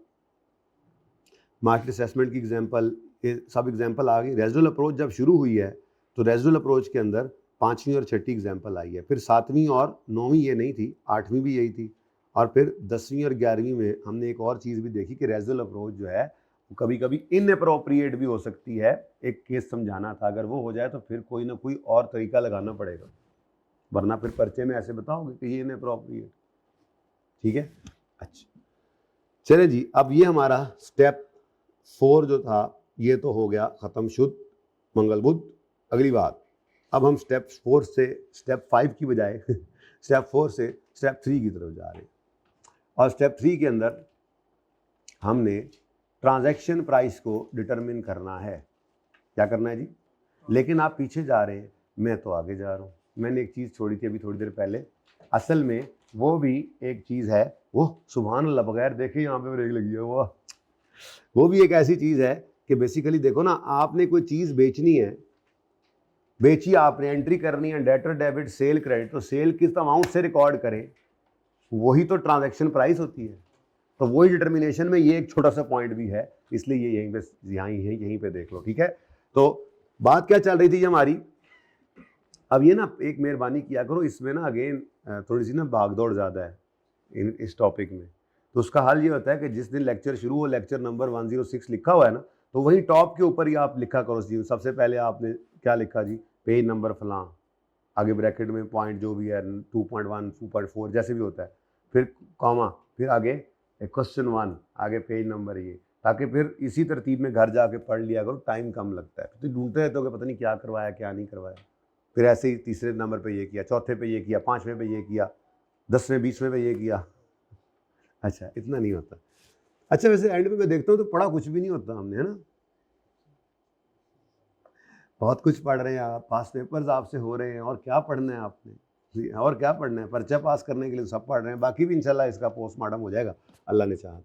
मार्केट असेसमेंट की एग्जाम्पल, ये सब एग्जाम्पल आ गई। रेजिडुअल अप्रोच जब शुरू हुई है तो रेजिडुअल अप्रोच के अंदर 5वीं और 6ठी एग्जाम्पल आई है, फिर 7वीं और 9वीं ये नहीं थी, 8वीं भी यही थी, और फिर 10वीं और 11वीं में हमने एक और चीज़ भी देखी कि रेजिडुअल अप्रोच जो है वो कभी कभी इनअप्रोप्रिएट भी हो सकती है। एक केस समझाना था, अगर वो हो जाए तो फिर कोई ना कोई और तरीका लगाना पड़ेगा, वरना फिर पर्चे में ऐसे बताओगे कि ये इनअप्रोप्रिएट, ठीक है। अच्छा चले जी, अब ये हमारा स्टेप 4 जो था ये तो हो गया ख़त्म, शुद्ध मंगल बुध। अगली बात, अब हम स्टेप 4 से स्टेप 5 की बजाय स्टेप 4 से स्टेप 3 की तरफ जा रहे हैं। और स्टेप 3 के अंदर हमने ट्रांजैक्शन प्राइस को डिटरमिन करना है। क्या करना है जी? लेकिन आप पीछे जा रहे हैं, मैं तो आगे जा रहा हूँ। मैंने एक चीज़ छोड़ी थी अभी थोड़ी देर पहले, असल में वो भी एक चीज़ है, वो सुभान अल्लाह, बगैर देखे यहाँ पे ब्रेक लगी है, वो भी एक ऐसी चीज़ है कि बेसिकली देखो ना, आपने कोई चीज़ बेचनी है, बेची आपने, एंट्री करनी है डेटर डेबिट सेल क्रेडिट, तो सेल किस अमाउंट से रिकॉर्ड करें, वही तो ट्रांजैक्शन प्राइस होती है। तो वही डिटर्मिनेशन में ये एक छोटा सा पॉइंट भी है, इसलिए ये यहीं पे यहीं पे देख लो, ठीक है। तो बात क्या चल रही थी हमारी, अब ये ना एक मेहरबानी किया करो, इसमें ना अगेन थोड़ी सी ना भागदौड़ ज़्यादा है इस टॉपिक में। तो उसका हल ये होता है कि जिस दिन लेक्चर शुरू हो, लेक्चर नंबर 106 लिखा हुआ है ना, तो वही टॉप के ऊपर ही आप लिखा करो जी। सबसे पहले आपने क्या लिखा जी, पेज नंबर फलां, आगे ब्रैकेट में पॉइंट जो भी है 2.1 2.4 जैसे भी होता है, फिर कॉमा, फिर आगे क्वेश्चन 1, आगे पेज नंबर ये, ताकि फिर इसी तरतीब में घर जाके पढ़ लिया करो, टाइम कम लगता है। तो ढूंढते रहते हो कि पता नहीं क्या करवाया क्या नहीं करवाया, फिर ऐसे ही तीसरे नंबर पे ये किया, चौथे पे ये किया, 5वें पे ये किया, 10वें 20वें पे ये किया। अच्छा, इतना नहीं होता। अच्छा वैसे एंड में मैं देखता हूँ तो पढ़ा कुछ भी नहीं होता हमने, है ना। बहुत कुछ पढ़ रहे हैं आप, पास पेपर्स आपसे हो रहे हैं, और क्या पढ़ना है आपने, और क्या पढ़ना है, पर्चा पास करने के लिए सब पढ़ रहे हैं। बाकी भी इंशाल्लाह इसका पोस्टमार्टम हो जाएगा, अल्लाह ने चाहा।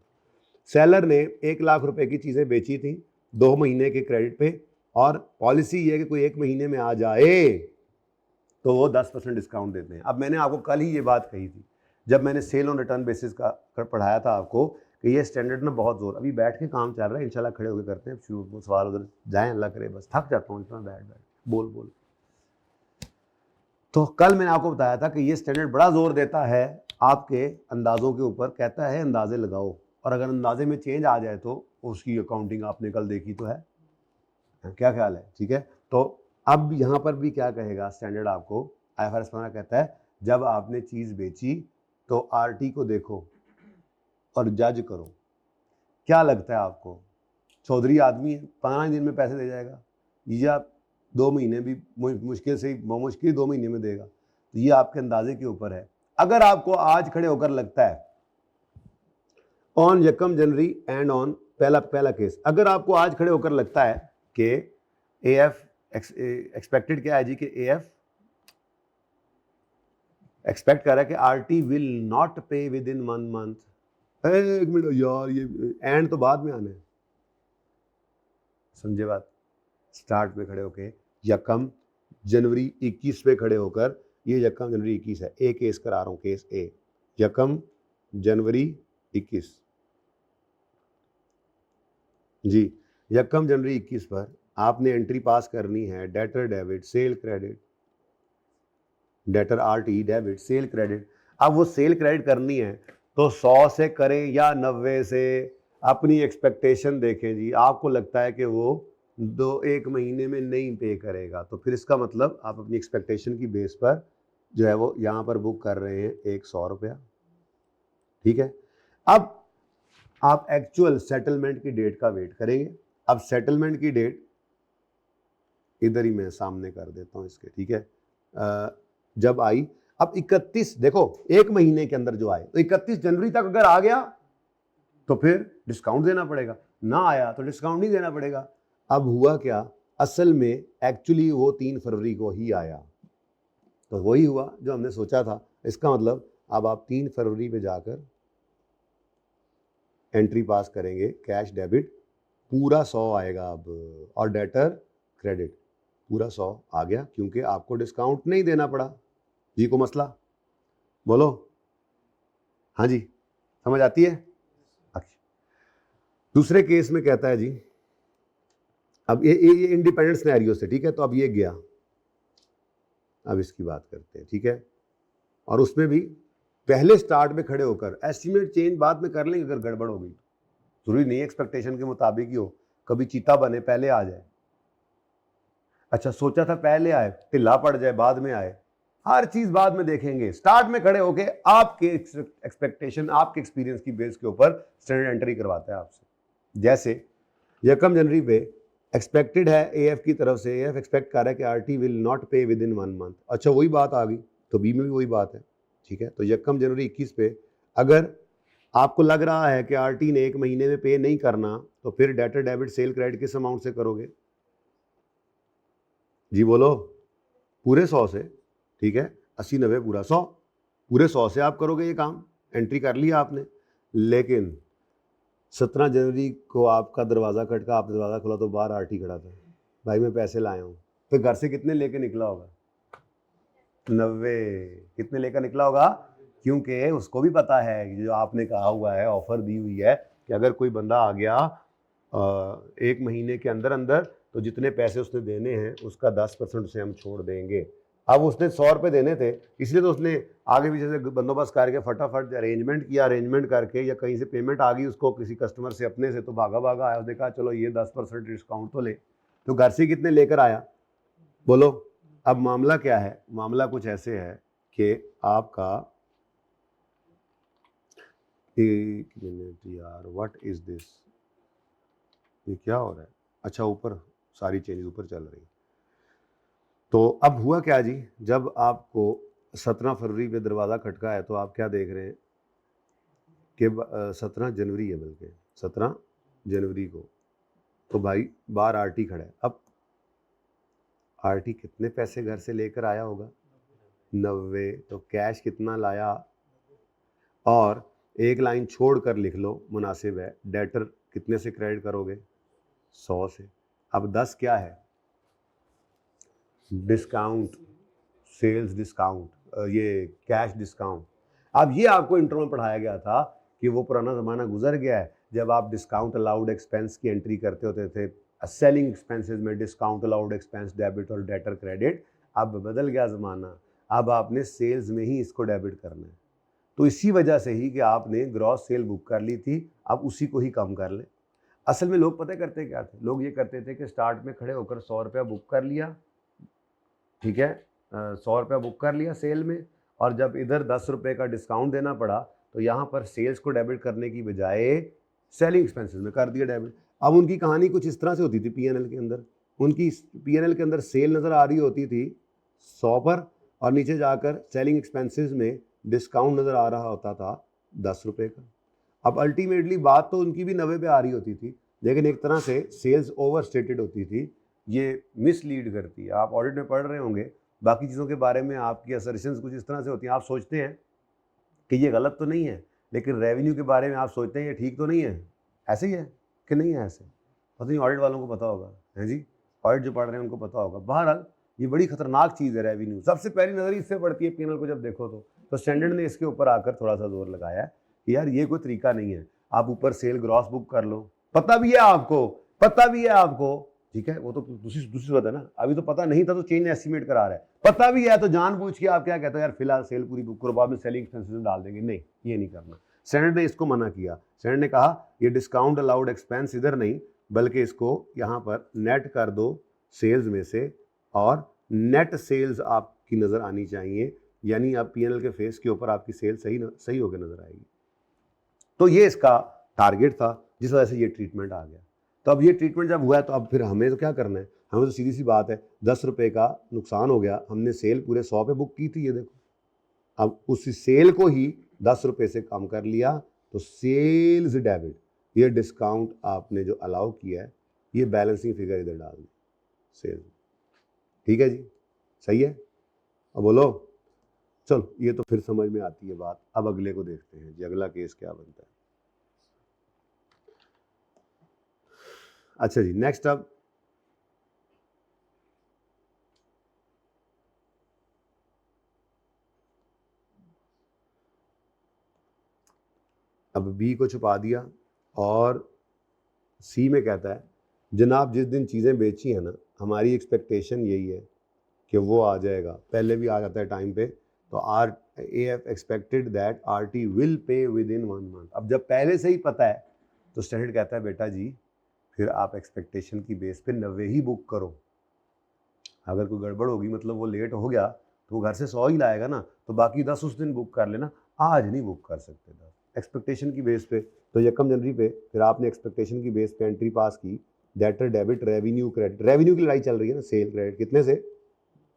सेलर ने 1 लाख रुपए की चीज़ें बेची थी 2 महीने के क्रेडिट पे, और पॉलिसी ये है कि कोई 1 महीने में आ जाए तो वो 10% डिस्काउंट देते हैं। अब मैंने आपको कल ही ये बात कही थी जब मैंने सेल ऑन रिटर्न बेसिस का पढ़ाया था आपको, कि ये स्टैंडर्ड में बहुत जोर, अभी बैठ के काम चल रहा है, इंशाल्लाह खड़े होकर करते हैं शुरू, वो सवाल उधर जाएं, अल्लाह करे, बस थक जाता हूँ इतना बैठ बोल। तो कल मैंने आपको बताया था कि ये स्टैंडर्ड बड़ा जोर देता है आपके अंदाज़ों के ऊपर, कहता है अंदाजे लगाओ, और अगर अंदाजे में चेंज आ जाए तो उसकी अकाउंटिंग आपने कल देखी तो है, क्या ख्याल है, ठीक है। तो अब यहाँ पर भी क्या कहेगा स्टैंडर्ड आपको, IFRS 15 कहता है जब आपने चीज़ बेची तो RT को देखो और जज करो। क्या लगता है आपको, चौधरी आदमी है, 15 दिन में पैसे दे जाएगा, या 2 महीने भी मुश्किल से, मुश्किल 2 महीने में देगा, तो ये आपके अंदाजे के ऊपर है। अगर आपको आज खड़े होकर लगता है ऑन यकम जनवरी एंड ऑन पहला केस, अगर आपको आज खड़े होकर लगता है कि AF एक्सपेक्टेड क्या है जी, कि AF एक्सपेक्ट कर रहा है कि RT विल नॉट पे विद इन 1 मंथ, एक मिनट यार, ये एंड तो बाद में आना है, समझे बात। स्टार्ट पे खड़े होके यकम जनवरी 21 पे खड़े होकर, ये यकम जनवरी 21 है, ए केस करा रहा हूँ, केस ए, यकम जनवरी 21 जी, यकम जनवरी 21 पर आपने एंट्री पास करनी है, debtor debit cell credit, debtor RT debit cell credit. अब वो सेल क्रेडिट करनी है तो 100 से करें या 90 से, अपनी एक्सपेक्टेशन देखें जी। आपको लगता है कि वो 1 महीने में नहीं पे करेगा, तो फिर इसका मतलब आप अपनी एक्सपेक्टेशन की बेस पर जो है वो यहाँ पर बुक कर रहे हैं 100 रुपया, ठीक है। अब आप एक्चुअल सेटलमेंट की डेट का वेट करेंगे। अब सेटलमेंट की डेट इधर ही मैं सामने कर देता हूँ इसके, ठीक है। जब आई, अब 31, देखो एक महीने के अंदर जो आए, तो 31 जनवरी तक अगर आ गया तो फिर डिस्काउंट देना पड़ेगा, ना आया तो डिस्काउंट नहीं देना पड़ेगा। अब हुआ क्या, असल में एक्चुअली वो 3 फरवरी को ही आया, तो वही हुआ जो हमने सोचा था। इसका मतलब अब आप 3 फरवरी पे जाकर एंट्री पास करेंगे, कैश डेबिट पूरा 100 आएगा अब, और डेटर क्रेडिट पूरा 100 आ गया, क्योंकि आपको डिस्काउंट नहीं देना पड़ा। जी को मसला बोलो, हाँ जी समझ आती है। अच्छा, दूसरे केस में कहता है जी, अब ये इंडिपेंडेंट सिनेरियो से, ठीक है। तो अब ये गया, अब इसकी बात करते हैं, ठीक है। और उसमें भी पहले स्टार्ट में खड़े होकर एस्टिमेट चेंज बाद में कर लेंगे अगर गड़बड़ हो गई, जरूरी नहीं एक्सपेक्टेशन के मुताबिक ही हो, कभी चीता बने पहले आ जाए। अच्छा सोचा था पहले आए, ढिला पड़ जाए बाद में आए, हर चीज बाद में देखेंगे। स्टार्ट में खड़े होके आपके एक्सपेक्टेशन, आपके एक्सपीरियंस की बेस के ऊपर स्टैंडर्ड एंट्री करवाता है आपसे। जैसे यकम जनवरी पे एक्सपेक्टेड है एएफ की तरफ से, एएफ एक्सपेक्ट कर रहा है कि आरटी विल नॉट पे विद इन 1 मंथ। अच्छा वही बात आ गई, तो बी में भी वही बात है, ठीक है। तो यकम जनवरी 21 पे अगर आपको लग रहा है कि आरटी ने 1 महीने में पे नहीं करना, तो फिर डेटर डेबिट सेल क्रेडिट किस अमाउंट से करोगे? जी बोलो, पूरे 100 से, ठीक है। 80 90 पूरा 100, पूरे 100 से आप करोगे ये काम, एंट्री कर लिया आपने। लेकिन 17 जनवरी को आपका दरवाज़ा खटका, आपने दरवाज़ा खोला तो बाहर आरटी खड़ा था, भाई मैं पैसे लाया हूँ, तो घर से कितने लेके निकला होगा? 90। कितने लेकर निकला होगा? क्योंकि उसको भी पता है जो आपने कहा हुआ है, ऑफर दी हुई है कि अगर कोई बंदा आ गया 1 महीने के अंदर अंदर, तो जितने पैसे उसने देने हैं उसका 10% से हम छोड़ देंगे। अब उसने 100 रुपये देने थे, इसलिए तो उसने आगे पीछे से बंदोबस्त करके फटाफट अरेंजमेंट किया, अरेंजमेंट करके, या कहीं से पेमेंट आ गई उसको किसी कस्टमर से अपने से, तो भागा भागा आया, उसने कहा चलो ये 10% डिस्काउंट तो ले। तो घर से कितने लेकर आया बोलो? अब मामला क्या है, मामला कुछ ऐसे है कि आपका, एक मिनट यार, व्हाट इज दिस, ये क्या हो रहा है? अच्छा ऊपर सारी चेंजेस ऊपर चल रही। तो अब हुआ क्या जी, जब आपको 17 फरवरी पे दरवाज़ा खटका है, तो आप क्या देख रहे हैं कि 17 जनवरी है, बल्कि 17 जनवरी को, तो भाई बाहर आरटी खड़ा है। अब आरटी कितने पैसे घर से लेकर आया होगा? 90। तो कैश कितना लाया? और एक लाइन छोड़ कर लिख लो, मुनासिब है, डेटर कितने से क्रेडिट करोगे? 100 से। अब 10 क्या है? डिस्काउंट, सेल्स डिस्काउंट, ये कैश डिस्काउंट। अब ये आपको इंट्रो में पढ़ाया गया था कि वो पुराना ज़माना गुजर गया है जब आप डिस्काउंट अलाउड एक्सपेंस की एंट्री करते होते थे सेलिंग एक्सपेंसेस में, डिस्काउंट अलाउड एक्सपेंस डेबिट और डेटर क्रेडिट। अब बदल गया ज़माना, अब आपने सेल्स में ही इसको डेबिट करना है। तो इसी वजह से ही कि आपने ग्रॉस सेल बुक कर ली थी, अब उसी को ही कम कर लें। असल में लोग पता करते क्या थे, लोग ये करते थे कि स्टार्ट में खड़े होकर 100 रुपया बुक कर लिया, ठीक है, 100 रुपया बुक कर लिया सेल में, और जब इधर 10 रुपये का डिस्काउंट देना पड़ा तो यहाँ पर सेल्स को डेबिट करने की बजाय सेलिंग एक्सपेंसेस में कर दिया डेबिट। अब उनकी कहानी कुछ इस तरह से होती थी पीएनएल के अंदर, उनकी पीएनएल के अंदर सेल नज़र आ रही होती थी 100 पर, और नीचे जाकर सेलिंग एक्सपेंसेस में डिस्काउंट नज़र आ रहा होता था 10 रुपये का। अब अल्टीमेटली बात तो उनकी भी 90 पे आ रही होती थी, लेकिन एक तरह से सेल्स ओवर स्टेटेड होती थी। ये मिसलीड करती है, आप ऑडिट में पढ़ रहे होंगे, बाकी चीज़ों के बारे में आपकी असर्शंस कुछ इस तरह से होती हैं, आप सोचते हैं कि ये गलत तो नहीं है, लेकिन रेवेन्यू के बारे में आप सोचते हैं ये ठीक तो नहीं है। ऐसे ही है कि नहीं है? ऐसे पता नहीं, ऑडिट वालों को पता होगा, है जी, ऑडिट जो पढ़ रहे हैं उनको पता होगा। बहरहाल ये बड़ी खतरनाक चीज़ है रेवेन्यू, सबसे पहली नज़र इससे पड़ती है पीएनएल को जब देखो तो स्टैंडर्ड ने इसके ऊपर आकर थोड़ा सा जोर लगाया है कि यार ये कोई तरीका नहीं है, आप ऊपर सेल ग्रॉस बुक कर लो, पता भी है आपको, पता भी है आपको, ठीक है, वो तो दूसरी बात है ना। अभी तो पता नहीं था तो चेंज एस्टिमेट करा रहा है, पता भी है तो जानबूझ के आप क्या कहते हो, यार फिलहाल सेल पूरी बुक करो, बाद में सेलिंग एक्सपेंसेस डाल देंगे। नहीं, ये नहीं करना। स्टैंडर्ड ने इसको मना किया, स्टैंडर्ड ने कहा ये डिस्काउंट अलाउड एक्सपेंस इधर नहीं, बल्कि इसको यहाँ पर नेट कर दो सेल्स में से, और नेट सेल्स आपकी नज़र आनी चाहिए, यानी आप पीएनएल के फेस के ऊपर आपकी सेल सही होकर नजर आएगी। तो ये इसका टारगेट था, जिस वजह से ये ट्रीटमेंट आ गया। तो अब ये ट्रीटमेंट जब हुआ है तो अब फिर हमें तो क्या करना है, हमें तो सीधी सी बात है, 10 रुपये का नुकसान हो गया, हमने सेल पूरे 100 पे बुक की थी, ये देखो अब उसी सेल को ही 10 रुपये से कम कर लिया, तो सेल्स डेबिट, ये डिस्काउंट आपने जो अलाउ किया है, ये बैलेंसिंग फिगर इधर डाल दी सेल्स। ठीक है जी, सही है। अब बोलो, चलो ये तो फिर समझ में आती है बात। अब अगले को देखते हैं जी, अगला केस क्या बनता है। अच्छा जी, नेक्स्ट अब बी को छुपा दिया और सी में कहता है, जनाब जिस दिन चीज़ें बेची हैं ना, हमारी एक्सपेक्टेशन यही है कि वो आ जाएगा, पहले भी आ जाता है टाइम पे, तो R A F expected that R T will pay within 1 month. अब जब पहले से ही पता है तो स्टैंडर्ड कहता है बेटा जी फिर आप एक्सपेक्टेशन की बेस पे 90 ही बुक करो। अगर कोई गड़बड़ होगी, मतलब वो लेट हो गया, तो वो घर से 100 ही लाएगा ना, तो बाकी 10 उस दिन बुक कर लेना, आज नहीं बुक कर सकते 10 एक्सपेक्टेशन की बेस पे। तो 1 जनवरी पे फिर आपने एक्सपेक्टेशन की बेस पे एंट्री पास की, debtor debit revenue credit, revenue की लड़ाई चल रही है ना, सेल क्रेडिट कितने से,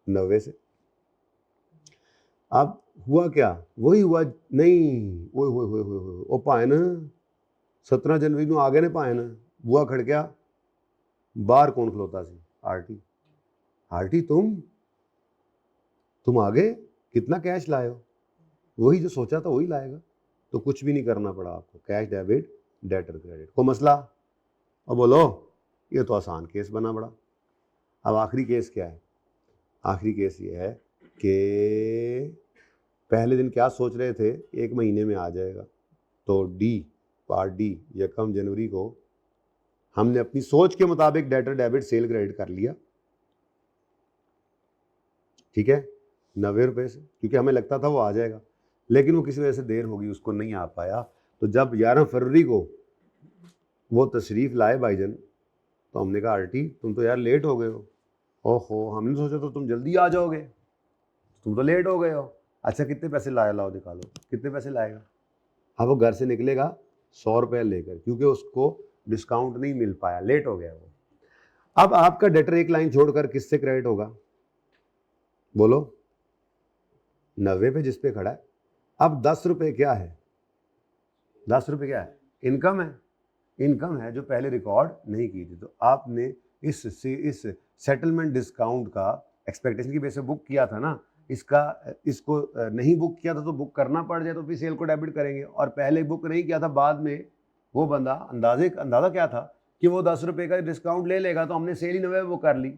90 से। अब हुआ क्या, वही हुआ नहीं, ओ पाए ना 17 जनवरी को आ गए ने पाए ना, बुआ खड़किया बाहर कौन खलोता सी, आरटी, आरटी तुम आ गए, कितना कैश लाए हो, वही जो सोचा था वही लाएगा, तो कुछ भी नहीं करना पड़ा आपको, कैश डेबिट डेटर क्रेडिट को मसला। अब बोलो, ये तो आसान केस बना बड़ा। अब आखिरी केस क्या है, आखिरी केस ये है कि पहले दिन क्या सोच रहे थे, 1 महीने में आ जाएगा, तो डी पार्ट डी 1 जनवरी को हमने अपनी सोच के मुताबिक डेटर डेबिट सेल क्रेडिट कर लिया, ठीक है, 90 रुपये से, क्योंकि हमें लगता था वो आ जाएगा, लेकिन वो किसी वजह से देर होगी, उसको नहीं आ पाया। तो जब 11 फरवरी को वो तशरीफ़ लाए भाईजान, तो हमने कहा आरटी तुम तो यार लेट हो गए हो। ओहो, हमने सोचा तो तुम जल्दी आ जाओगे, तुम तो लेट हो गए हो। अच्छा कितने पैसे लाए, लाओ निकालो, कितने पैसे लाएगा। अब वो घर से निकलेगा 100 रुपये लेकर, क्योंकि उसको डिस्काउंट नहीं मिल पाया, लेट हो गया वो। अब आपका डेटर एक लाइन छोड़कर किससे क्रेडिट होगा, बोलो, 90 पे जिस पे खड़ा है। अब 10 रुपये क्या है, 10 रुपये क्या है, इनकम है, इनकम है जो पहले रिकॉर्ड नहीं की थी। तो आपने इस सेटलमेंट डिस्काउंट का एक्सपेक्टेशन की बेस पे बुक किया था ना, इसको नहीं बुक किया था तो बुक करना पड़ जाए, तो फिर सेल को डेबिट करेंगे, और पहले बुक नहीं किया था, बाद में वो बंदा अंदाज़ा क्या था कि वो 10 रुपये का डिस्काउंट ले लेगा, तो हमने सेल ही 90 बुक कर ली।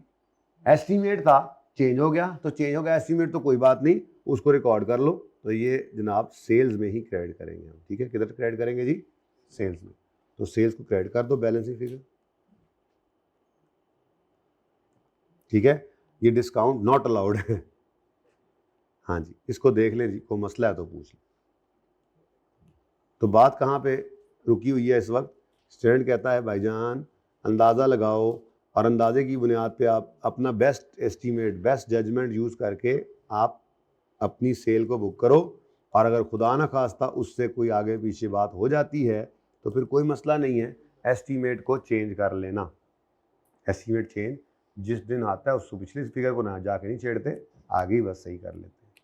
एस्टीमेट था, चेंज हो गया, तो चेंज हो गया एस्टीमेट, तो कोई बात नहीं, उसको रिकॉर्ड कर लो। तो ये जनाब सेल्स में ही क्रेडिट करेंगे हम, ठीक है, किधर क्रेडिट करेंगे जी, सेल्स में। तो सेल्स को क्रेडिट कर दो बैलेंसिंग फिगर, ठीक है। ये डिस्काउंट नॉट अलाउड है, हाँ जी, इसको देख लें जी, कोई मसला है तो पूछ लें। तो बात कहाँ पे रुकी हुई है इस वक्त, स्टूडेंट कहता है भाईजान अंदाज़ा लगाओ, और अंदाजे की बुनियाद पे आप अपना best estimate, best judgement use करके आप अपनी सेल को बुक करो, और अगर खुदा ना खास्ता उससे कोई आगे पीछे बात हो जाती है तो फिर कोई मसला नहीं है, एस्टीमेट को चेंज कर लेना। एस्टीमेट चेंज जिस दिन आता है उसको पिछले फिगर को ना जाके नहीं छेड़ते, आगे ही बस सही कर लेते,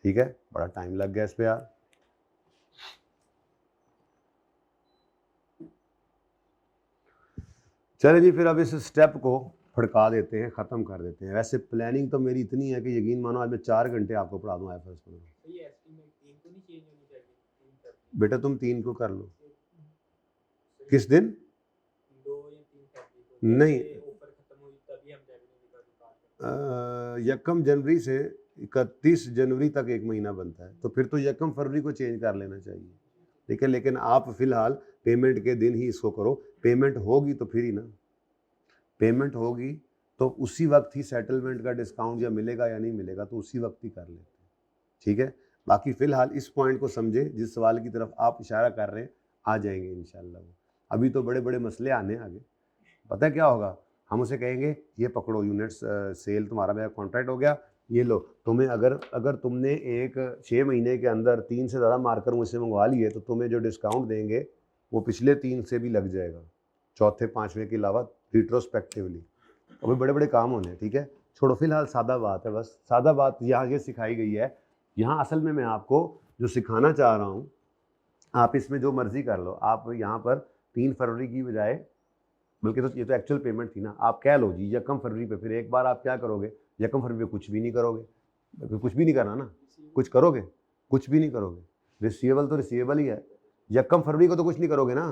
ठीक है। बड़ा टाइम लग गया इस पे यार। चले जी, फिर अब इस स्टेप को फड़का देते हैं, ख़त्म कर देते हैं। वैसे प्लानिंग तो मेरी इतनी है कि यकीन मानो आज मैं 4 घंटे आपको पढ़ा दूँ IFRS पर। बेटा तुम 3 को कर लो, किस दिन, नहीं 1 जनवरी से 31 जनवरी तक 1 महीना बनता है, तो फिर तो 1 फरवरी को चेंज कर लेना चाहिए, ठीक है। लेकिन आप फिलहाल पेमेंट के दिन ही इसको करो, पेमेंट होगी तो फिर ही ना, पेमेंट होगी तो उसी वक्त ही सेटलमेंट का डिस्काउंट या मिलेगा या नहीं मिलेगा, तो उसी वक्त ही कर लेते हैं, ठीक है। बाकी फ़िलहाल इस पॉइंट को समझे, जिस सवाल की तरफ आप इशारा कर रहे हैं, आ जाएंगे इंशाल्लाह। अभी तो बड़े बड़े मसले आने आगे, पता है क्या होगा, हम उसे कहेंगे ये पकड़ो यूनिट्स सेल, तुम्हारा मेरा कॉन्ट्रैक्ट हो गया, ये लो, तुम्हें अगर तुमने एक 6 महीने के अंदर 3 से ज़्यादा मार्कर मुझसे मंगवा लिए तो तुम्हें जो डिस्काउंट देंगे वो पिछले 3 से भी लग जाएगा, चौथे 5वें के अलावा रिट्रोस्पेक्टिवली। अभी बड़े बड़े काम होने हैं, ठीक है। छोड़ो, फिलहाल सादा बात है, बस सादा बात यहाँ ये सिखाई गई है। यहाँ असल में मैं आपको जो सिखाना चाह रहा हूँ, आप इसमें जो मर्जी कर लो। आप यहाँ पर 3 फरवरी की बजाय, बल्कि तो ये तो एक्चुअल पेमेंट थी ना, आप कह लो जी 1 फरवरी पे। फिर एक बार आप क्या करोगे, 1 फरवरी पे कुछ भी नहीं करोगे, कुछ भी नहीं करना ना, कुछ करोगे, कुछ भी नहीं करोगे। रिसीवेबल तो रिसीवेबल ही है, 1 फरवरी को तो कुछ नहीं करोगे ना,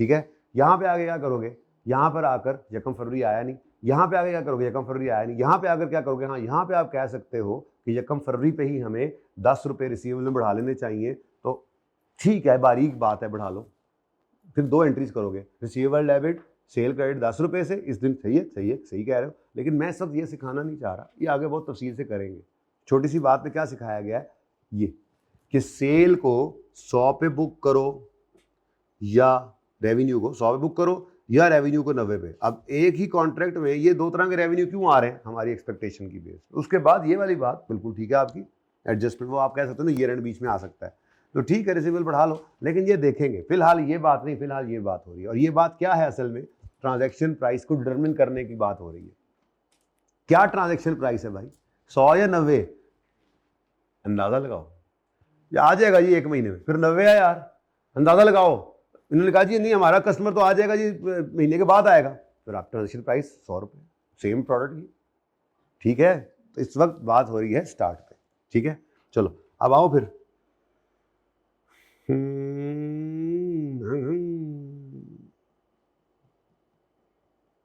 ठीक है। यहाँ पे आगे क्या करोगे, यहाँ पर आकर 1 फरवरी आया नहीं, यहाँ पे आगे क्या करोगे, 1 फरवरी आया नहीं, यहाँ पे आकर क्या करोगे, हाँ यहाँ पे आप कह सकते हो कि 1 फरवरी पे ही हमें 10 रुपये रिसीवेबल में बढ़ा लेने चाहिए, तो ठीक है, बारीक बात है, बढ़ा लो। फिर 2 एंट्रीज करोगे, रिसीवेबल डेबिट, सेल क्रेडिट 10 रुपये से इस दिन। सही है, सही है, सही कह रहे हो, लेकिन मैं सब ये सिखाना नहीं चाह रहा, ये आगे बहुत तफसील से करेंगे। छोटी सी बात पे क्या सिखाया गया है, ये कि सेल को 100 पे बुक करो या रेवेन्यू को 100 पे बुक करो या रेवेन्यू को 90 पे। अब एक ही कॉन्ट्रैक्ट में ये 2 तरह के रेवेन्यू क्यों आ रहे हैं, हमारी एक्सपेक्टेशन की बेस। उसके बाद ये वाली बात बिल्कुल ठीक है आपकी, एडजस्टमेंट वो आप कह सकते हो ना, ईयर एंड बीच में आ सकता है, तो ठीक है रिसीवेबल बढ़ा लो, लेकिन ये देखेंगे। फिलहाल ये बात नहीं, फिलहाल ये बात हो रही है, और ये बात क्या है, असल में ट्रांजैक्शन प्राइस को डिटरमिन करने की बात हो रही है। क्या ट्रांजैक्शन प्राइस है भाई, 100 या 90? अंदाजा लगाओ, आ जाएगा जी 1 महीने में, फिर 90 है यार, अंदाजा लगाओ। इन्होंने कहा जी नहीं, हमारा कस्टमर तो आ जाएगा जी महीने के बाद आएगा, फिर आप ट्रांजैक्शन प्राइस 100 रुपये, सेम प्रोडक्ट की, ठीक है। तो इस वक्त बात हो रही है स्टार्ट पे, ठीक है। चलो अब आओ फिर,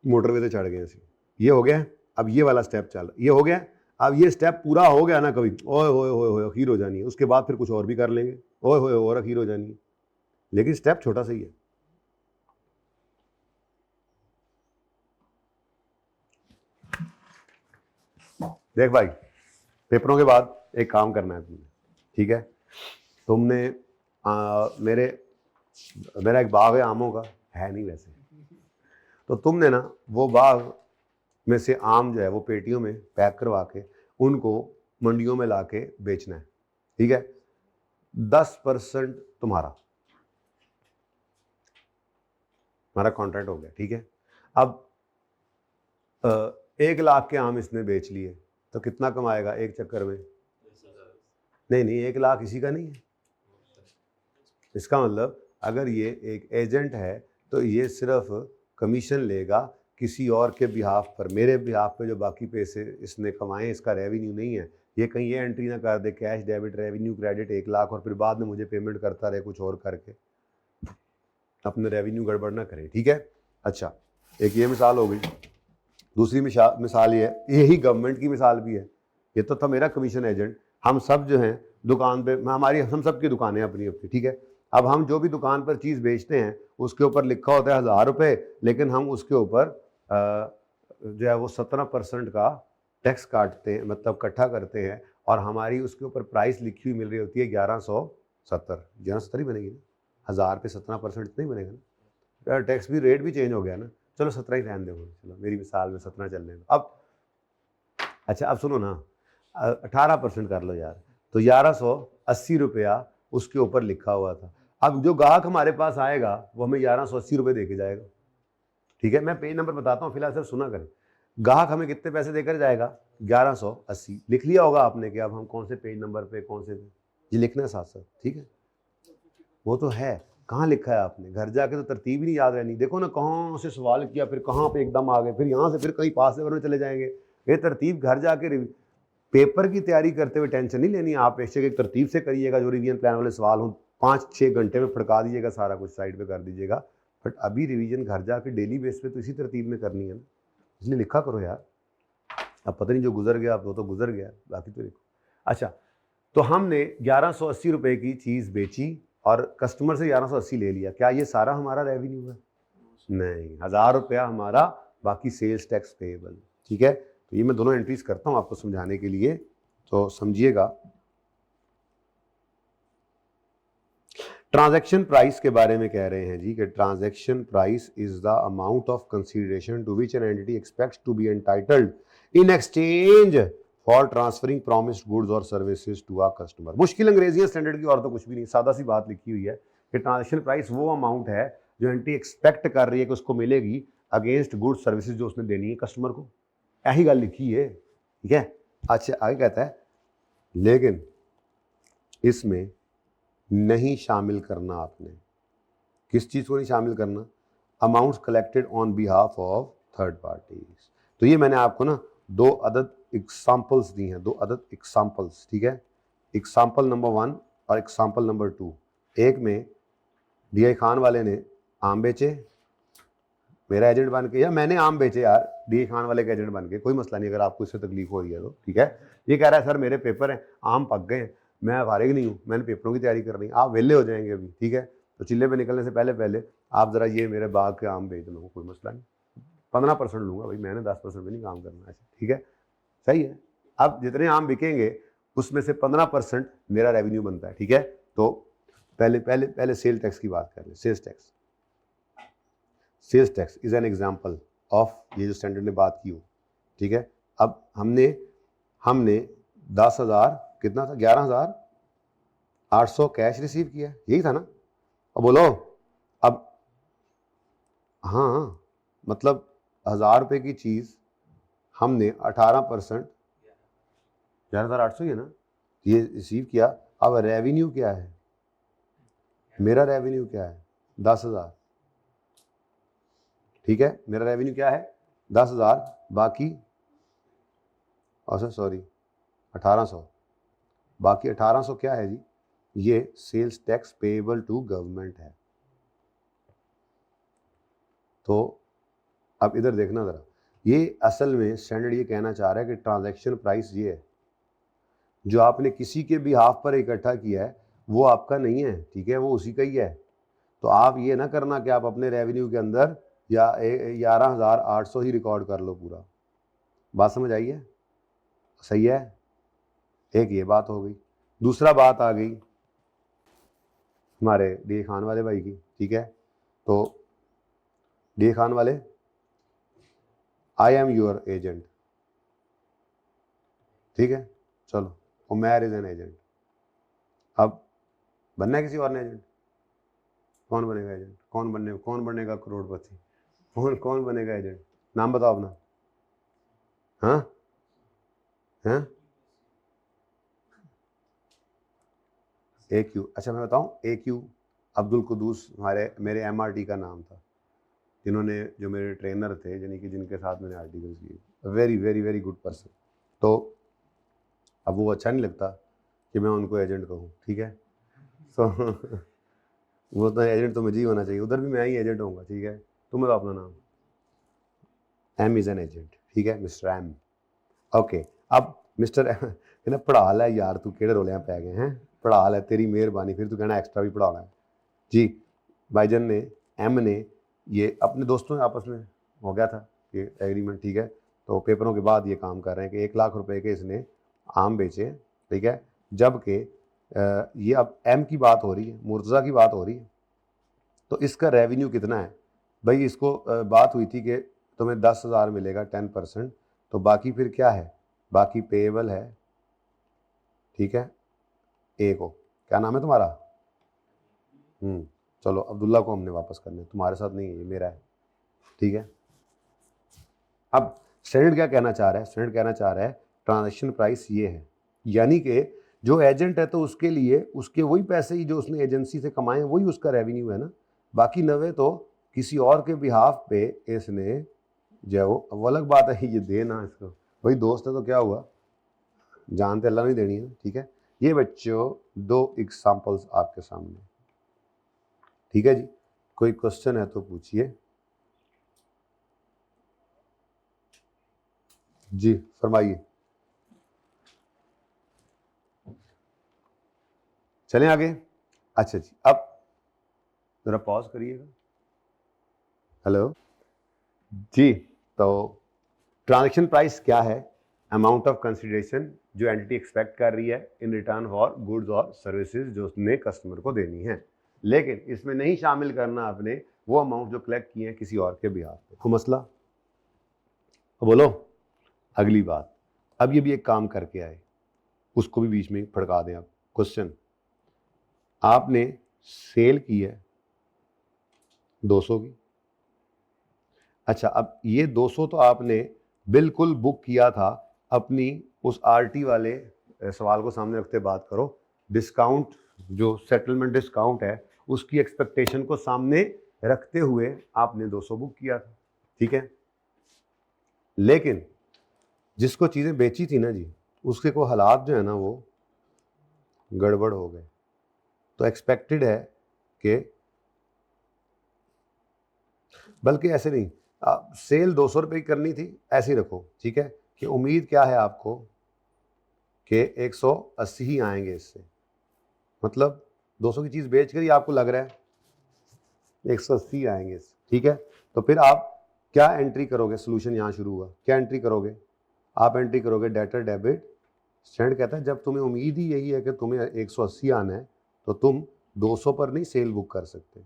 मोटरवे तो चढ़ गए ऐसे, ये हो गया। अब ये वाला स्टेप चल, ये हो गया। अब ये स्टेप पूरा हो गया ना, कभी ओए होए होए होए अखीर हो जानी है, उसके बाद फिर कुछ और भी कर लेंगे, ओए होए और अखीर हो जानी है, लेकिन स्टेप छोटा सा ही है। देख भाई, पेपरों के बाद एक काम करना है तुमने, ठीक है। तुमने मेरा एक बाग है आमों का, है नहीं वैसे, तो तुमने ना वो बाग में से आम जो है वो पेटियों में पैक करवा के उनको मंडियों में लाके बेचना है, ठीक है। 10% तुम्हारा कॉन्ट्रैक्ट हो गया, ठीक है। अब 1 लाख के आम इसने बेच लिए तो कितना कमाएगा एक चक्कर में? नहीं, 1 लाख इसी का नहीं है। इसका मतलब अगर ये एक एजेंट है तो ये सिर्फ कमीशन लेगा किसी और के बिहाफ पर, मेरे बिहाफ पे जो बाकी पैसे इसने कमाए इसका रेवेन्यू नहीं है। ये कहीं ये एंट्री ना कर दे cash debit revenue credit 1 lakh और फिर बाद में मुझे पेमेंट करता रहे कुछ और करके, अपने रेवेन्यू गड़बड़ ना करे, ठीक है। अच्छा, एक ये मिसाल हो गई। दूसरी मिसाल ये है, यही गवर्नमेंट की मिसाल भी है। ये तो था मेरा कमीशन एजेंट, हम सब जो हैं दुकान पे, हम सब की दुकानें अपनी अपनी, ठीक है। अब हम जो भी दुकान पर चीज़ बेचते हैं उसके ऊपर लिखा होता है 1000 रुपये, लेकिन हम उसके ऊपर जो है वो 17% का टैक्स काटते हैं, मतलब इकट्ठा करते हैं, और हमारी उसके ऊपर प्राइस लिखी हुई मिल रही होती है 1170 ही बनेगी ना, 1000 पे 17% इतना ही बनेगा ना। टैक्स भी रेट भी चेंज हो गया ना, चलो 17 ही रहने दो, चलो मेरी मिसाल में 17 चलने दो। अब अच्छा, अब सुनो ना, 18% कर लो यार, तो 1180 रुपया उसके ऊपर लिखा हुआ था। अब जो ग्राहक हमारे पास आएगा वो हमें 1180 रुपये दे के जाएगा, ठीक है। मैं पेज नंबर बताता हूँ, फिलहाल सिर्फ सुना करें। ग्राहक हमें कितने पैसे देकर जाएगा? 1180। लिख लिया होगा आपने कि अब हम कौन से पेज नंबर पे कौन से, ये लिखना है साथ साथ, ठीक है। वो तो है, कहाँ लिखा है आपने? घर जाके तो तरतीब ही नहीं याद रहनी। देखो ना, कहाँ से सवाल किया, फिर कहाँ पे एकदम आ गए, फिर यहाँ से फिर कहीं पास में चले जाएंगे। ये तरतीब घर जाके पेपर की तैयारी करते हुए टेंशन नहीं लेनी। आप बेशक एक तरतीब से करिएगा, जो रिवीजन प्लान वाले सवाल हों 5-6 घंटे में फड़का दीजिएगा, सारा कुछ साइड पे कर दीजिएगा। बट अभी रिवीजन घर जाके डेली बेस पे तो इसी तरतीब में करनी है ना, इसलिए लिखा करो यार। अब पता नहीं जो गुजर गया वो तो गुजर गया, बाकी तो लिखो। अच्छा, तो हमने 1180 रुपये की चीज़ बेची और कस्टमर से 1180 ले लिया, क्या ये सारा हमारा रेवेन्यू है? नहीं, 1000 रुपया हमारा बाकी सेल्स टैक्स पेएबल, ठीक है। तो ये मैं दोनों एंट्रीज करता हूँ आपको समझाने के लिए, तो समझिएगा। ट्रांजैक्शन प्राइस के बारे में कह रहे हैं जी कि transaction price is the amount of consideration to which an entity expects to be entitled in exchange for transferring promised goods और सर्विसेज टू आवर कस्टमर। मुश्किल अंग्रेजी है स्टैंडर्ड की, और तो कुछ भी नहीं, सादा सी बात लिखी हुई है कि ट्रांजेक्शन प्राइस वो अमाउंट है जो एंटी एक्सपेक्ट कर रही है कि उसको मिलेगी अगेंस्ट गुड्स सर्विसेज जो उसने देनी है कस्टमर को। यही गल लिखी है, ठीक है। अच्छा आगे कहता है लेकिन इसमें नहीं शामिल करना आपने, किस चीज़ को नहीं शामिल करना, amounts collected on behalf of third parties. तो ये मैंने आपको ना दो अदद एग्जाम्पल्स दी हैं, दो अदद एग्जाम्पल्स, ठीक है। एग्जाम्पल नंबर 1 और एग्जाम्पल नंबर 2। एक में DI खान वाले ने आम बेचे मेरा एजेंट बन के, या मैंने आम बेचे यार DI खान वाले के एजेंट बन के, कोई मसला नहीं अगर आपको इससे तकलीफ हो रही है तो, ठीक है। ये कह रहा है सर मेरे पेपर हैं, आम पक गए हैं, मैं फारिग नहीं हूँ, मैंने पेपरों की तैयारी करनी, आप वेले हो जाएंगे अभी, ठीक है। तो चिल्ले पे निकलने से पहले पहले आप ज़रा ये मेरे बाग के आम बेच लो, कोई मसला नहीं, 15% लूँगा भाई, मैंने 10% में नहीं काम करना है, ठीक है, सही है। अब जितने आम बिकेंगे उसमें से 15% मेरा रेवेन्यू बनता है, ठीक है। तो पहले सेल टैक्स की बात कर ले। Sales tax is an example of ये जो स्टैंडर्ड ने बात की हो, ठीक है। अब हमने 10,000 कितना था, 11,800 कैश रिसीव किया, यही था ना। अब बोलो, अब हाँ मतलब 1,000 रुपये की चीज़ हमने 18%, 11,800 ही है ना, ये रिसीव किया। अब रेवेन्यू क्या है, मेरा रेवेन्यू क्या है, 10,000, ठीक है। मेरा रेवेन्यू क्या है 10,000, बाकी सॉरी 1,800, बाकी 1,800 क्या है जी, ये sales tax payable to government है। तो अब इधर देखना ज़रा, ये असल में स्टैंडर्ड ये कहना चाह रहा है कि ट्रांजैक्शन प्राइस ये है जो आपने किसी के बिहाफ पर इकट्ठा किया है, वो आपका नहीं है, ठीक है, वो उसी का ही है। तो आप ये ना करना कि आप अपने रेवेन्यू के अंदर या 11,800 ही रिकॉर्ड कर लो पूरा। बात समझ आई है, सही है। एक ये बात हो गई। दूसरा बात आ गई हमारे DI खान वाले भाई की, ठीक है। तो DI खान वाले, आई एम योर एजेंट, ठीक है, चलो उमैर इज एन एजेंट। अब बनना है किसी और ने एजेंट, कौन बनेगा एजेंट, कौन बनेगा करोड़पति, कौन बनेगा एजेंट, नाम बताओ अपना। हाँ हाँ AQ, अच्छा मैं बताऊं, AQ अब्दुल कुदूस मेरे MRT का नाम था, जिन्होंने जो मेरे ट्रेनर थे, यानी कि जिनके साथ मैंने आर्टिकल्स किए, very very very good person. तो अब वो अच्छा नहीं लगता कि मैं उनको एजेंट कहूँ, ठीक है। तो वो तो एजेंट तो मुझे ही होना चाहिए, उधर भी मैं ही एजेंट होऊंगा, ठीक है। तुम बताओ अपना नाम। M इज़ एन एजेंट, ठीक है, मिस्टर M, ओके। अब मिस्टर कहना पढ़ा लै यार, तू केड़े रोलियां पै गए हैं, पढ़ा लै, तेरी मेहरबानी, फिर तू कहना एक्स्ट्रा भी पढ़ाना है जी। भाईजान ने, M ने, ये अपने दोस्तों में आपस में हो गया था ये एग्रीमेंट, ठीक है। तो पेपरों के बाद ये काम कर रहे हैं कि 1 लाख रुपए के इसने आम बेचे, ठीक है। जबकि ये अब M की बात हो रही है, मुर्तज़ा की बात हो रही है। तो इसका रेवेन्यू कितना है भाई, इसको बात हुई थी कि तुम्हें 10,000 मिलेगा 10%, तो बाकी फिर क्या है, बाकी पेएबल है, ठीक है। A को, क्या नाम है तुम्हारा, चलो अब्दुल्ला को हमने वापस करना है, तुम्हारे साथ नहीं है, ये मेरा है, ठीक है। अब स्टैंडर्ड क्या कहना चाह रहा है, स्टैंडर्ड कहना चाह रहा है ट्रांजैक्शन प्राइस ये है, यानी कि जो एजेंट है तो उसके लिए उसके वही पैसे ही जो उसने एजेंसी से कमाए वही उसका रेवेन्यू है ना, बाकी 90 तो किसी और के बिहाफ पे इसने जो, वो अलग बात है ये देना इसको, भाई दोस्त है तो क्या हुआ, जान तो अल्लाह नहीं देनी है, ठीक है। ये बच्चों 2 एग्जाम्पल्स आपके सामने, ठीक है जी। कोई क्वेश्चन है तो पूछिए जी, फरमाइए, चलें आगे। अच्छा जी, अब जरा पॉज करिएगा, हेलो जी। तो ट्रांजैक्शन प्राइस क्या है, अमाउंट ऑफ कंसिडरेशन जो एंटिटी एक्सपेक्ट कर रही है इन रिटर्न फॉर गुड्स और सर्विसेज जो उसने कस्टमर को देनी है, लेकिन इसमें नहीं शामिल करना आपने वो अमाउंट जो कलेक्ट किए हैं किसी और के बिहाफ पे। कोई मसला, बोलो अगली बात। अब ये भी एक काम करके आए, उसको भी बीच में फड़का दें आप। क्वेश्चन, आपने सेल की है 200 की, अच्छा अब ये 200 तो आपने बिल्कुल बुक किया था, अपनी उस आरटी वाले सवाल को सामने रखते बात करो, डिस्काउंट जो सेटलमेंट डिस्काउंट है उसकी एक्सपेक्टेशन को सामने रखते हुए आपने 200 बुक किया था, ठीक है। लेकिन जिसको चीज़ें बेची थी ना जी, उसके को हालात जो है ना वो गड़बड़ हो गए, तो एक्सपेक्टेड है कि, बल्कि ऐसे नहीं, सेल 200 रुपये की करनी थी, ऐसे ही रखो, ठीक है, कि उम्मीद क्या है आपको कि 180 ही आएंगे इससे, मतलब 200 की चीज़ बेच कर ही आपको लग रहा है 180 आएंगे इससे, ठीक है। तो फिर आप क्या एंट्री करोगे, सोल्यूशन यहाँ शुरू हुआ, क्या एंट्री करोगे, आप एंट्री करोगे डेटर डेबिट। स्टैंड कहता है जब तुम्हें उम्मीद ही यही है कि तुम्हें 180 आना है तो तुम 200 पर नहीं सेल बुक कर सकते,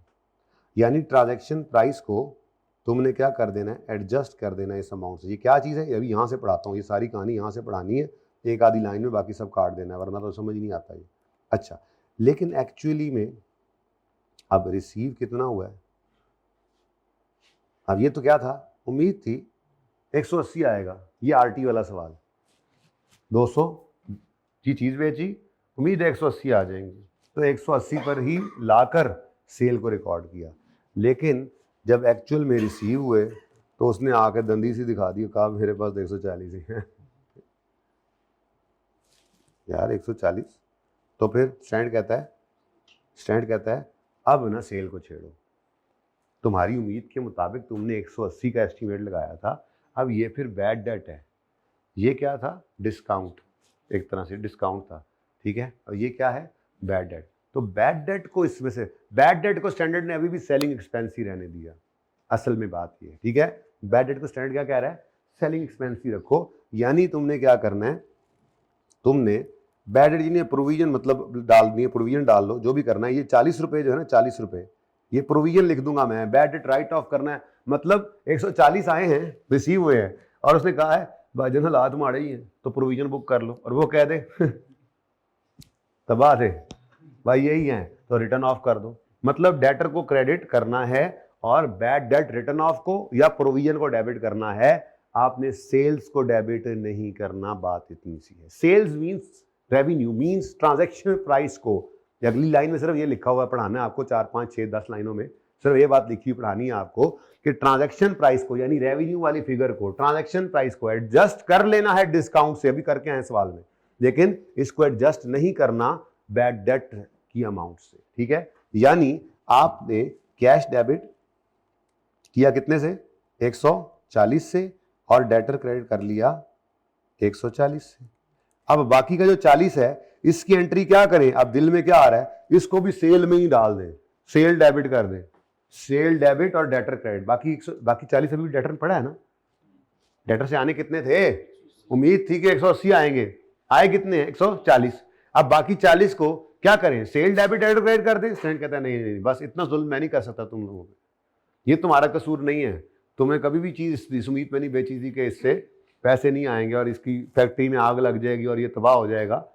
यानी ट्रांजैक्शन प्राइस को तुमने क्या कर देना है, एडजस्ट कर देना है इस अमाउंट से। ये क्या चीज़ है, अभी यहाँ से पढ़ाता हूँ, ये सारी कहानी यहाँ से पढ़ानी है, एक आधी लाइन में बाकी सब काट देना है, वरना तो समझ नहीं आता ये। अच्छा, लेकिन एक्चुअली में अब रिसीव कितना हुआ है, अब ये तो क्या था, उम्मीद थी 180 आएगा, ये आरटी वाला सवाल, 200 की चीज़ बेची, उम्मीद है 180 आ जाएंगी, तो 180 पर ही लाकर सेल को रिकॉर्ड किया। लेकिन जब एक्चुअल में रिसीव हुए तो उसने आकर दंदी सी दिखा दी, कहा मेरे पास 140 ही है यार 140। तो फिर स्टैंड कहता है अब ना सेल को छेड़ो, तुम्हारी उम्मीद के मुताबिक तुमने 180 का एस्टीमेट लगाया था, अब ये फिर बैड डेट है, ये क्या था, डिस्काउंट, एक तरह से डिस्काउंट था, ठीक है, और ये क्या है, बैड डेट। तो बैड डेट को इसमें से, बैड डेट को स्टैंडर्ड ने अभी भी सेलिंग एक्सपेंस ही रहने दिया, असल में बात ये, ठीक है, बैड डेट को स्टैंडर्ड क्या कह रहा है, सेलिंग एक्सपेंस ही रखो। यानी तुमने क्या करना है, तुमने बैड डेट जिन्हें प्रोविजन मतलब डालनी है, प्रोविजन डाल लो, जो भी करना है, ये 40 रुपये जो है ना, 40 रुपये ये प्रोविजन लिख दूंगा मैं, बैड डेट राइट ऑफ करना है, मतलब 140 आए हैं, रिसीव हुए हैं, और उसने कहा है भाईजान हालात माड़े ही हैं तो प्रोविजन बुक कर लो, और वो कह दे तबाह थे भाई यही हैं तो रिटर्न ऑफ कर दो, मतलब डेटर को क्रेडिट करना है और बैड डेट रिटर्न ऑफ को या प्रोविजन को डेबिट करना है, आपने सेल्स को डेबिट नहीं करना, बात इतनी सी है। Sales means revenue, means transaction price को, अगली लाइन में सिर्फ ये लिखा हुआ पढ़ाना है आपको, 4 5 6 10 लाइनों में सिर्फ ये बात लिखी हुई पढ़ानी है आपको कि ट्रांजैक्शन प्राइस को यानी रेवेन्यू वाली फिगर को, ट्रांजैक्शन प्राइस को एडजस्ट कर लेना है डिस्काउंट से, अभी करके आए सवाल में, लेकिन इसको एडजस्ट नहीं करना बैड डेट की अमाउंट से, ठीक है। यानी आपने कैश डेबिट किया कितने से, 140 से, और डेटर क्रेडिट कर लिया 140 से। अब बाकी का जो 40 है इसकी एंट्री क्या करें, अब दिल में क्या आ रहा है, इसको भी सेल में ही डाल दें, सेल डेबिट कर दें, सेल डेबिट और डेटर क्रेडिट, बाकी 40 अभी डेटर पड़ा है ना, डेटर से आने कितने थे, उम्मीद थी कि 180 आएंगे, आए कितने 140, अब बाकी 40 को क्या करें, सेल डेबिट डेटर क्रेडिट कर दें। स्टैंड कहता है नहीं, बस इतना जुल्म मैं नहीं कर सकता तुम लोगों पे, ये तुम्हारा कसूर नहीं है, तुम्हें कभी भी चीज़ इस उम्मीद में नहीं बेची थी कि इससे पैसे नहीं आएंगे और इसकी फैक्ट्री में आग लग जाएगी और ये तबाह हो जाएगा,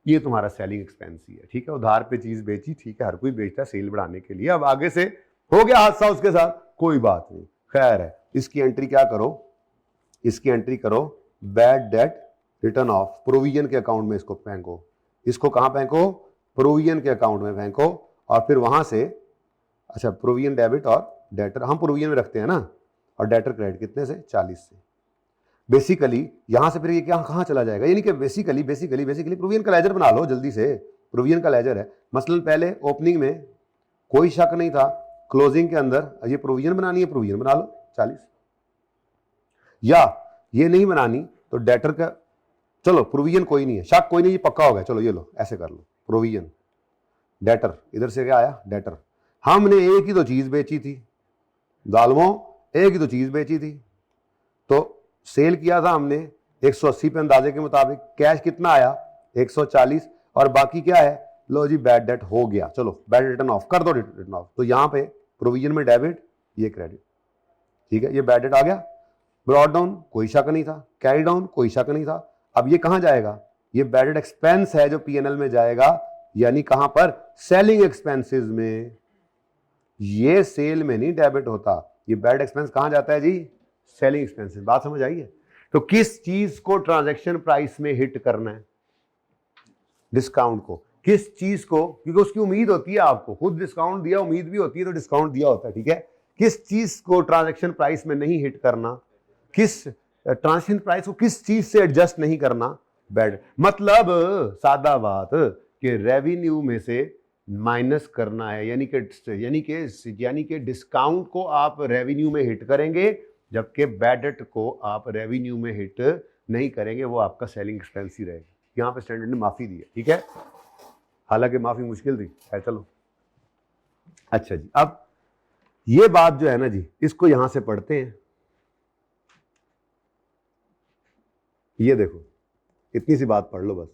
ये तुम्हारा सेलिंग एक्सपेंस ही है, ठीक है, उधार पे चीज़ बेची, ठीक है, हर कोई बेचता है सेल बढ़ाने के लिए, अब आगे से हो गया हादसा उसके साथ, कोई बात नहीं, खैर है, इसकी एंट्री क्या करो, इसकी एंट्री करो bad debt return of, provision के अकाउंट में इसको फेंको, इसको कहाँ फेंको, प्रोविजन के अकाउंट में फेंको, और फिर वहां से, अच्छा प्रोविजन डेबिट और डेटर हम प्रोविजन में रखते हैं ना, और डेटर क्रेडिट कितने से, 40 से। बेसिकली यहां से फिर ये क्या कहां चला जाएगा, यानी कि बेसिकली प्रोविजन का लेजर बना लो जल्दी से, प्रोविजन का लेजर है, मसलन पहले ओपनिंग में कोई शक नहीं था, क्लोजिंग के अंदर ये प्रोविजन बनानी है, प्रोविजन बना लो 40, या ये नहीं बनानी तो डेटर का, चलो प्रोविजन कोई नहीं है, शक कोई नहीं, ये पक्का हो गया, चलो ये लो ऐसे कर लो, प्रोविजन डेटर, इधर से क्या आया डेटर, हमने एक ही तो चीज बेची थी जालमों, एक ही तो चीज बेची थी, तो सेल किया था हमने 180 पे अंदाजे के मुताबिक, कैश कितना आया 140, और बाकी क्या है, लो जी बैड डेट हो गया, चलो बैड रिटर्न ऑफ कर दो, रिटर्न ऑफ, तो यहां पे प्रोविजन में डेबिट, ये क्रेडिट, ठीक है, ये बैड डेट आ गया, ब्रॉट डाउन कोई शक नहीं था, कैरी डाउन कोई शक नहीं था। अब ये कहां जाएगा, ये बैडेड एक्सपेंस है जो पीएनएल में जाएगा, यानी कहां पर, सेलिंग एक्सपेंसेस में। ये सेल में नहीं डेबिट होता, ये बैड एक्सपेंस कहां जाता है जी, सेलिंग एक्सपेंसेस। बात समझ आई है? तो किस चीज को ट्रांजैक्शन प्राइस में हिट करना है, डिस्काउंट को। किस चीज को, क्योंकि उसकी उम्मीद होती है आपको, खुद डिस्काउंट दिया, उम्मीद भी होती है तो डिस्काउंट दिया होता है, ठीक है। किस चीज को ट्रांजैक्शन प्राइस में नहीं हिट करना, किस ट्रांजैक्शन प्राइस को किस चीज से एडजस्ट नहीं करना, बैड। मतलब सादा बात कि रेवेन्यू में से माइनस करना है, यानी कि डिस्काउंट को आप रेवेन्यू में हिट करेंगे, जबकि बैडेट को आप रेवेन्यू में हिट नहीं करेंगे, वो आपका सेलिंग एक्सपेंस ही रहेगा। यहां पे स्टैंडर्ड ने माफी दी है, ठीक है, हालांकि माफी मुश्किल थी है, चलो। अच्छा जी, अब ये बात जो है ना जी, इसको यहां से पढ़ते हैं। ये देखो, इतनी सी बात पढ़ लो बस।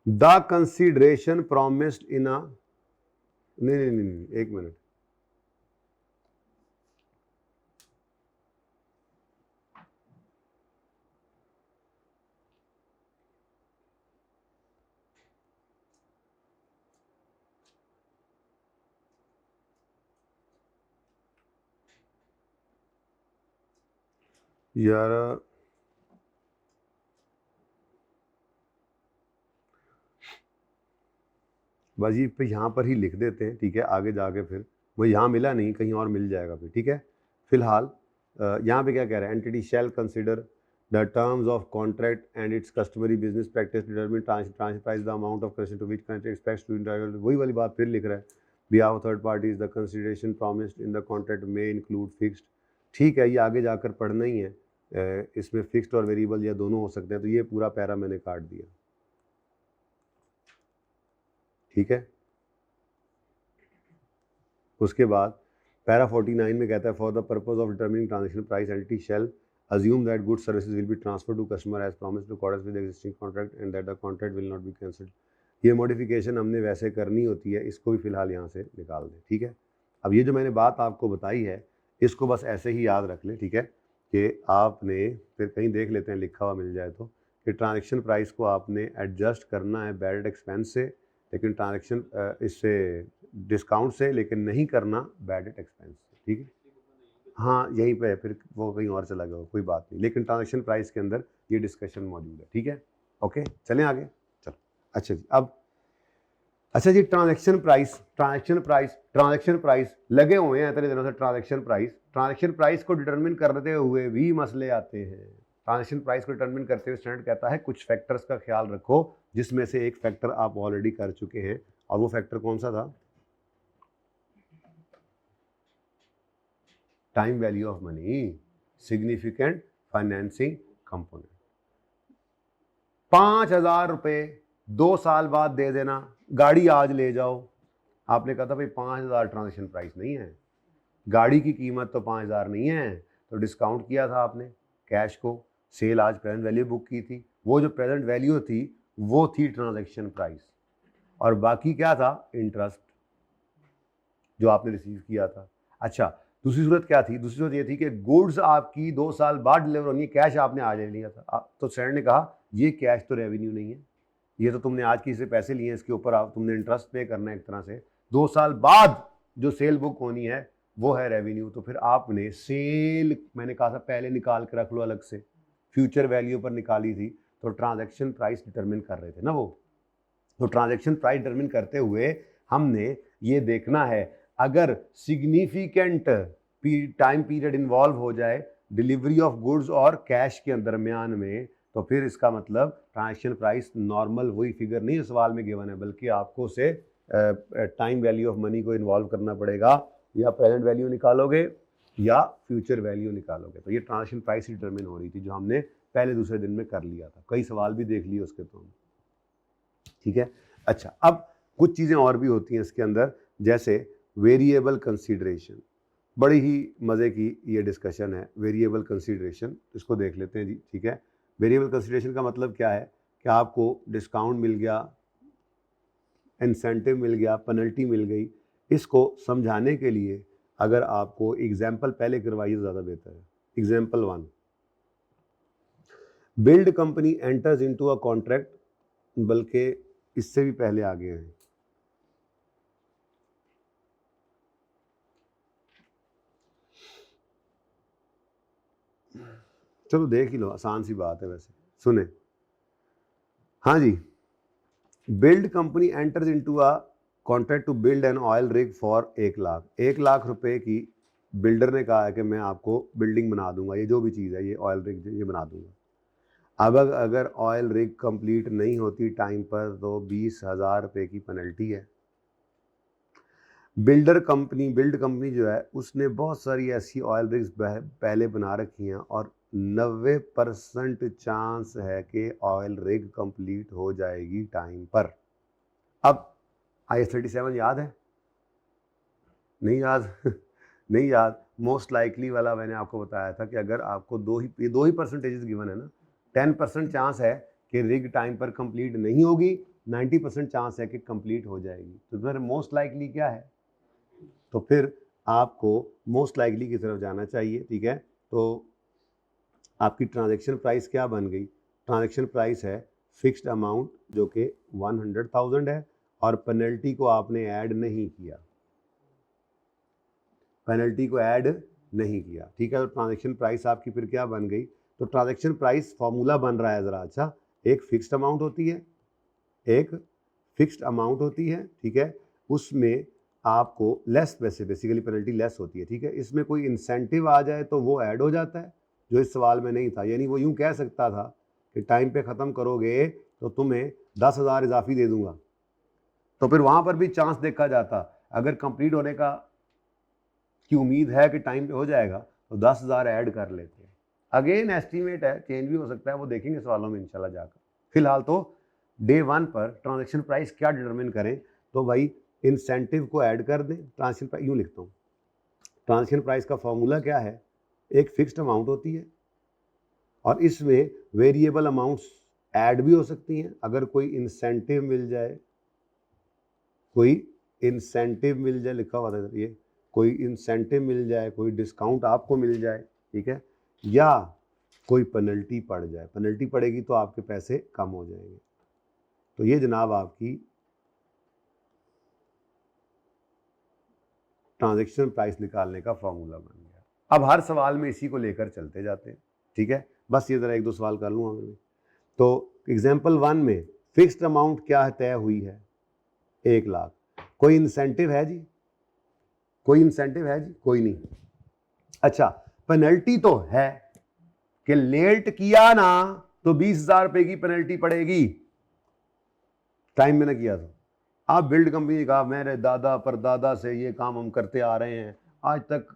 द कंसिडरेशन प्रॉमिस्ड इन अ, नहीं, एक मिनट, यार बस ये पे यहाँ पर ही लिख देते हैं, ठीक है, आगे जाके फिर वो यहाँ मिला नहीं, कहीं और मिल जाएगा फिर, ठीक है। फिलहाल यहाँ पे क्या कह रहा है, entity shall consider the terms of contract and its customary business practice determine transfer price the amount of consider to which country expects to entitle, वही वाली बात फिर लिख रहा है। Behalf of third parties the consideration promised in the contract में include fixed, ठीक है, ये आगे जाकर पढ़ना ही है, इसमें फिक्स्ड और वेरिएबल या दोनों हो सकते हैं, तो ये पूरा पैरा मैंने काट दिया, ठीक है। उसके बाद पैरा 49 में कहता है, for the purpose of determining transaction price entity shall assume that goods services will be transferred to customer as promised in accordance with the existing contract and that the contract will not be cancelled। ये modification हमने वैसे करनी होती है, इसको भी फिलहाल यहाँ से निकाल दें, ठीक है। अब ये जो मैंने बात आपको बताई है, इसको बस ऐसे ही याद रख लें, ठीक है, कि आपने फिर कहीं देख लेते हैं लिखा हुआ मिल जाए तो, कि ट्रांजैक्शन प्राइस को आपने एडजस्ट करना है बैड एक्सपेंस से, लेकिन ट्रांजैक्शन इससे डिस्काउंट से, लेकिन नहीं करना बैड एक्सपेंस से, ठीक है। हाँ यहीं पे है, फिर वो कहीं और चला गया, कोई बात नहीं, लेकिन ट्रांजैक्शन प्राइस के अंदर ये डिस्कशन मौजूद है, ठीक है। ओके, चलें आगे, चलो। अच्छा जी, अब अच्छा जी, ट्रांजैक्शन प्राइस लगे हुए हैं इतने दिनों से। ट्रांजैक्शन प्राइस को डिटरमिन करते हुए भी मसले आते हैं। ट्रांजैक्शन प्राइस को डिटरमिन करते हुए स्टैंडर्ड कहता है कुछ फैक्टर्स का ख्याल रखो, जिसमें से एक फैक्टर आप ऑलरेडी कर चुके हैं, और वो फैक्टर कौन सा था, time value of money, significant financing component. 5,000 रुपए 2 साल बाद दे देना, गाड़ी आज ले जाओ। आपने कहा था भाई 5,000 ट्रांजैक्शन प्राइस नहीं है, गाड़ी की कीमत तो 5,000 नहीं है, तो डिस्काउंट किया था आपने कैश को, सेल आज प्रेजेंट वैल्यू बुक की थी, वो जो प्रेजेंट वैल्यू थी वो थी ट्रांजैक्शन प्राइस, और बाकी क्या था, इंटरेस्ट जो आपने रिसीव किया था। अच्छा, दूसरी सूरत क्या थी, दूसरी सूरत ये थी कि गुड्स आपकी 2 साल बाद डिलीवर होनी है, कैश आपने आज ले लिया था, तो सर ने कहा ये कैश तो रेवेन्यू नहीं है, ये तो तुमने आज किसी से पैसे लिए हैं, इसके ऊपर आप तुमने इंटरेस्ट पे करना है एक तरह से, 2 साल बाद जो सेल बुक होनी है वो है रेवेन्यू। तो फिर आपने सेल, मैंने कहा था पहले निकाल के रख लो अलग से, फ्यूचर वैल्यू पर निकाली थी, तो ट्रांजैक्शन प्राइस डिटरमिन कर रहे थे ना वो। तो ट्रांजैक्शन प्राइस डिटरमिन करते हुए हमने ये देखना है, अगर सिग्निफिकेंट टाइम पीरियड इन्वॉल्व हो जाए डिलीवरी ऑफ गुड्स और कैश के दरमियान में, तो फिर इसका मतलब ट्रांजैक्शन प्राइस नॉर्मल वही फिगर नहीं सवाल में गिवन है, बल्कि आपको उसे टाइम वैल्यू ऑफ मनी को इन्वॉल्व करना पड़ेगा, या प्रेजेंट वैल्यू निकालोगे या फ्यूचर वैल्यू निकालोगे। तो ये ट्रांजैक्शन प्राइस डिटरमिन हो रही थी, जो हमने पहले दूसरे दिन में कर लिया था, कई सवाल भी देख लिए उसके तो, ठीक है। अच्छा, अब कुछ चीज़ें और भी होती हैं इसके अंदर, जैसे वेरिएबल कंसीडरेशन, बड़ी ही मज़े की ये डिस्कशन है वेरिएबल कंसीडरेशन, इसको देख लेते हैं जी, ठीक है। वेरिएबल कंसीडरेशन का मतलब क्या है कि आपको डिस्काउंट मिल गया, इंसेंटिव मिल गया, पेनल्टी मिल गई, इसको समझाने के लिए अगर आपको एग्जाम्पल पहले करवाइए ज़्यादा बेहतर है। Example 1, build company enters into a contract, बल्कि इससे भी पहले आ गए हैं। चलो देख ही लो, आसान सी बात है वैसे, सुने। हाँ जी, build company enters into a contract to build an oil rig for 1 lakh. 1 lakh रुपए की बिल्डर ने कहा है कि मैं आपको बिल्डिंग बना दूंगा, ये जो भी चीज़ है, ये ऑयल रिग ये बना दूंगा। अब अगर ऑयल रिग कंप्लीट नहीं होती टाइम पर तो 20,000 रुपये की पेनल्टी है। बिल्ड कंपनी जो है उसने बहुत सारी ऐसी ऑयल रिग्स पहले बना रखी हैं और 90% चांस है कि ऑयल रिग कंप्लीट हो जाएगी टाइम पर। अब IS-37 याद है? नहीं याद? नहीं याद। मोस्ट लाइकली वाला मैंने आपको बताया था कि अगर आपको दो ही परसेंटेजेस गिवन है ना, 10% चांस है कि रिग टाइम पर कंप्लीट नहीं होगी, 90% चांस है कि कंप्लीट हो जाएगी। तो फिर मोस्ट लाइकली क्या है? तो फिर आपको मोस्ट लाइकली की तरफ जाना चाहिए, ठीक है। तो आपकी ट्रांजैक्शन प्राइस क्या बन गई? ट्रांजैक्शन प्राइस है फिक्स्ड अमाउंट जो कि 100,000 है और पेनल्टी को आपने ऐड नहीं किया, पेनल्टी को ऐड नहीं किया, ठीक है। तो ट्रांजैक्शन प्राइस आपकी फिर क्या बन गई? तो ट्रांजैक्शन प्राइस फॉर्मूला बन रहा है ज़रा अच्छा, एक फिक्स्ड अमाउंट होती है, एक फिक्स्ड अमाउंट होती है, ठीक है। उसमें आपको लेस पैसे, बेसिकली पेनल्टी लेस होती है, ठीक है। इसमें कोई इंसेंटिव आ जाए तो वो ऐड हो जाता है, जो इस सवाल में नहीं था। यानी वो यूँ कह सकता था कि टाइम पे ख़त्म करोगे तो तुम्हें 10,000 इजाफी दे दूंगा, तो फिर वहाँ पर भी चांस देखा जाता, अगर कंप्लीट होने का की उम्मीद है कि टाइम पे हो जाएगा तो 10,000 ऐड कर लेते हैं। अगेन एस्टीमेट है, चेंज भी हो सकता है, वो देखेंगे सवालों में इंशाल्लाह जाकर। फिलहाल तो डे 1 पर ट्रांजैक्शन प्राइस क्या डिटरमिन करें, तो भाई इंसेंटिव को ऐड कर दें। ट्रांजैक्शन प्राइस यूँ लिखता हूँ, ट्रांजैक्शन प्राइस का फॉर्मूला क्या है? एक फिक्स्ड अमाउंट होती है और इसमें वेरिएबल अमाउंट्स ऐड भी हो सकती हैं। अगर कोई इंसेंटिव मिल जाए, कोई इंसेंटिव मिल जाए, लिखा हुआ था ये, कोई इंसेंटिव मिल जाए, कोई डिस्काउंट आपको मिल जाए, ठीक है, या कोई पेनल्टी पड़ जाए, पेनल्टी पड़ेगी तो आपके पैसे कम हो जाएंगे। तो ये जनाब आपकी ट्रांजैक्शन प्राइस निकालने का फॉर्मूला बन गया। अब हर सवाल में इसी को लेकर चलते जाते हैं, ठीक है। बस ये ज़रा 1-2 सवाल कर लूँ मैं। तो एग्जाम्पल 1 में फिक्स्ड अमाउंट क्या तय हुई है? 1 लाख। कोई इंसेंटिव है जी? कोई इंसेंटिव है जी? कोई नहीं। अच्छा, पेनल्टी तो है कि लेट किया ना तो 20,000 रुपए की पेनल्टी पड़ेगी, टाइम में ना किया तो। आप बिल्ड कंपनी का, मेरे दादा परदादा से ये काम हम करते आ रहे हैं, आज तक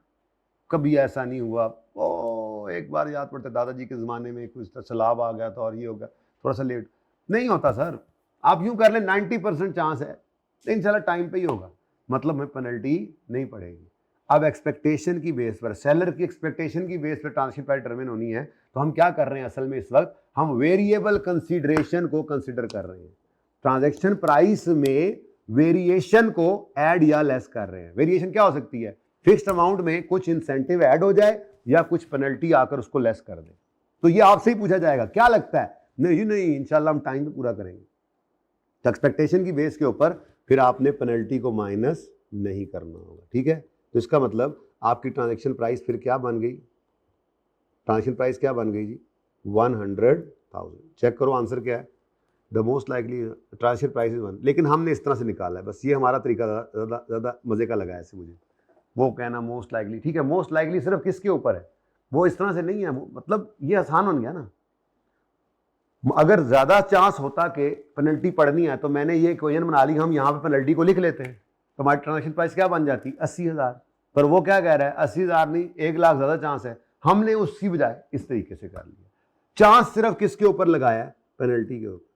कभी ऐसा नहीं हुआ। ओ एक बार याद पड़ता है दादाजी के ज़माने में कुछ सैलाब आ गया था और ये हो गया, थोड़ा सा लेट नहीं होता सर। आप यूँ कर लें 90% चांस है, इंशाल्लाह टाइम पे ही होगा, मतलब में पेनल्टी नहीं पड़ेगी। अब एक्सपेक्टेशन की बेस पर, सेलर की एक्सपेक्टेशन की बेस पर ट्रांजैक्शन प्राइस डिटरमिन होनी है, तो हम क्या कर रहे हैं असल में इस वक्त? हम वेरिएबल कंसीडरेशन को कंसिडर कर रहे हैं। ट्रांजैक्शन प्राइस में वेरिएशन को ऐड या लेस कर रहे हैं। वेरिएशन क्या हो सकती है? फिक्स्ड अमाउंट में कुछ इंसेंटिव ऐड हो जाए या कुछ पेनल्टी आकर उसको लेस कर दे। तो ये आपसे ही पूछा जाएगा, क्या लगता है? नहीं इंशाल्लाह हम टाइम पे पूरा करेंगे। तो एक्सपेक्टेशन की बेस के ऊपर फिर आपने पेनल्टी को माइनस नहीं करना होगा, ठीक है। तो इसका मतलब आपकी ट्रांजैक्शन प्राइस फिर क्या बन गई? ट्रांजैक्शन प्राइस क्या बन गई जी? 100,000। चेक करो आंसर क्या है। The most likely transaction price is 1। लेकिन हमने इस तरह से निकाला है, बस ये हमारा तरीका ज़्यादा मज़े का लगा है ऐसे मुझे। वो कहना मोस्ट लाइकली, ठीक है, मोस्ट लाइकली सिर्फ किसके ऊपर है? वो इस तरह से नहीं है, वो मतलब ये आसान हो गया ना। अगर ज़्यादा चांस होता कि पेनल्टी पड़नी है तो मैंने ये इक्वेशन बना ली, हम यहाँ पे पेनल्टी को लिख लेते हैं, तो हमारी ट्रांजैक्शन प्राइस क्या बन जाती? 80,000। पर वो क्या कह रहा है? 80,000 नहीं, 1 लाख ज़्यादा चांस है। हमने उसकी बजाय इस तरीके से कर लिया। चांस सिर्फ किसके ऊपर लगाया है? पेनल्टी के ऊपर।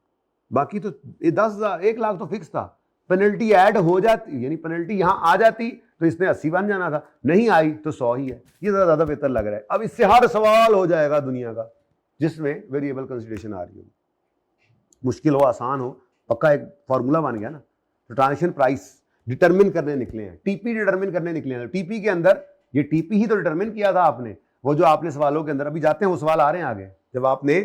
बाकी तो 10,000, 1 लाख तो फिक्स था, पेनल्टी ऐड हो जाती, यानी पेनल्टी यहाँ आ जाती तो इसने 80 बन जाना था, नहीं आई तो 100 ही है। ये ज़्यादा बेहतर लग रहा है। अब इससे हर सवाल हो जाएगा दुनिया का जिसमें वेरिएबल कंसीडरेशन आ रही होगी। मुश्किल हो आसान हो, पक्का एक फॉर्मूला बन गया ना। तो ट्रांजैक्शन प्राइस डिटरमिन करने निकले हैं, टीपी डिटरमिन करने निकले हैं। टीपी के अंदर ये टीपी ही तो डिटरमिन किया था आपने, वो जो आपने सवालों के अंदर, अभी जाते हैं वो सवाल आ रहे हैं आगे, जब आपने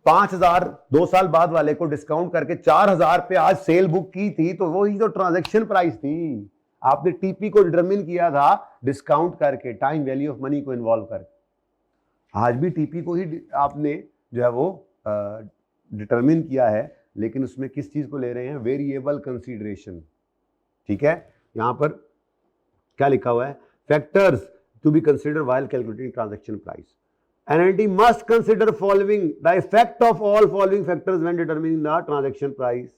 5,000 2 साल बाद वाले को डिस्काउंट करके 4,000 पे आज सेल बुक की थी, तो वो ही तो ट्रांजैक्शन प्राइस थी। आपने टीपी को डिटरमिन किया था डिस्काउंट करके, टाइम वैल्यू ऑफ मनी को इन्वॉल्व करके। आज भी टीपी को ही आपने जो है वो डिटरमिन किया है, लेकिन उसमें किस चीज को ले रहे हैं, वेरिएबल कंसीडरेशन। ठीक है, यहां पर क्या लिखा हुआ है, factors to be consider while calculating transaction price. An entity must consider following the effect of all following factors when determining the transaction price.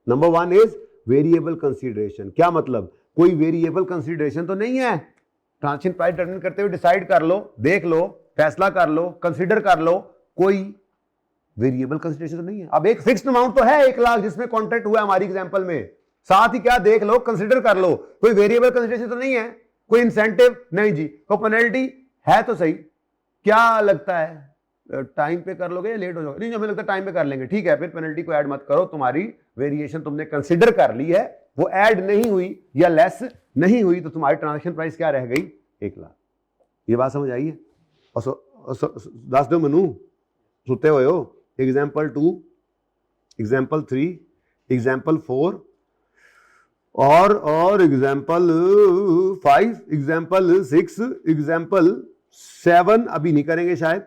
Number 1 is variable consideration. क्या मतलब, कोई वेरिएबल कंसीडरेशन तो नहीं है। ट्रांजैक्शन प्राइस डिटरमिन करते हुए decide कर लो, देख लो, फैसला कर लो, कंसीडर कर लो, कोई वेरिएबल कंसीडरेशन तो नहीं है। अब एक फिक्स्ड अमाउंट तो है 1 लाख जिसमें कॉन्ट्रैक्ट हुआ हमारी एग्जांपल में, साथ ही क्या देख लो, कंसीडर कर लो, कोई वेरिएबल कंसीडरेशन तो नहीं है, कोई इंसेंटिव नहीं जी, कोई पेनल्टी है तो सही। क्या लगता है टाइम पे कर लोगे या लेट हो जाओगे? नहीं, हमें लगता है टाइम पे कर लेंगे, ठीक है, फिर पेनल्टी को ऐड मत करो, तुम्हारी वेरिएशन तुमने कंसीडर कर ली है, वो ऐड नहीं हुई या लेस नहीं हुई, तो तुम्हारी ट्रांजैक्शन प्राइस क्या रह गई, 1 लाख। ये बात समझ आई है? और दस दो मनु, सुते हुए हो। एग्जाम्पल 2, एग्जाम्पल 3, एग्जाम्पल 4 और एग्जाम्पल 5, एग्जाम्पल 6, एग्जाम्पल 7 अभी नहीं करेंगे शायद,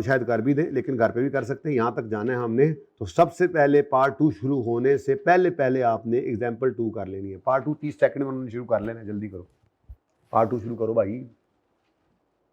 शायद कर भी दें, लेकिन घर पे भी कर सकते हैं। यहाँ तक जाना है हमने, तो सबसे पहले पार्ट 2 शुरू होने से पहले आपने एग्जाम्पल 2 कर लेनी है। पार्ट 2 30 सेकंड में शुरू कर लेना, जल्दी करो, पार्ट 2 शुरू करो भाई।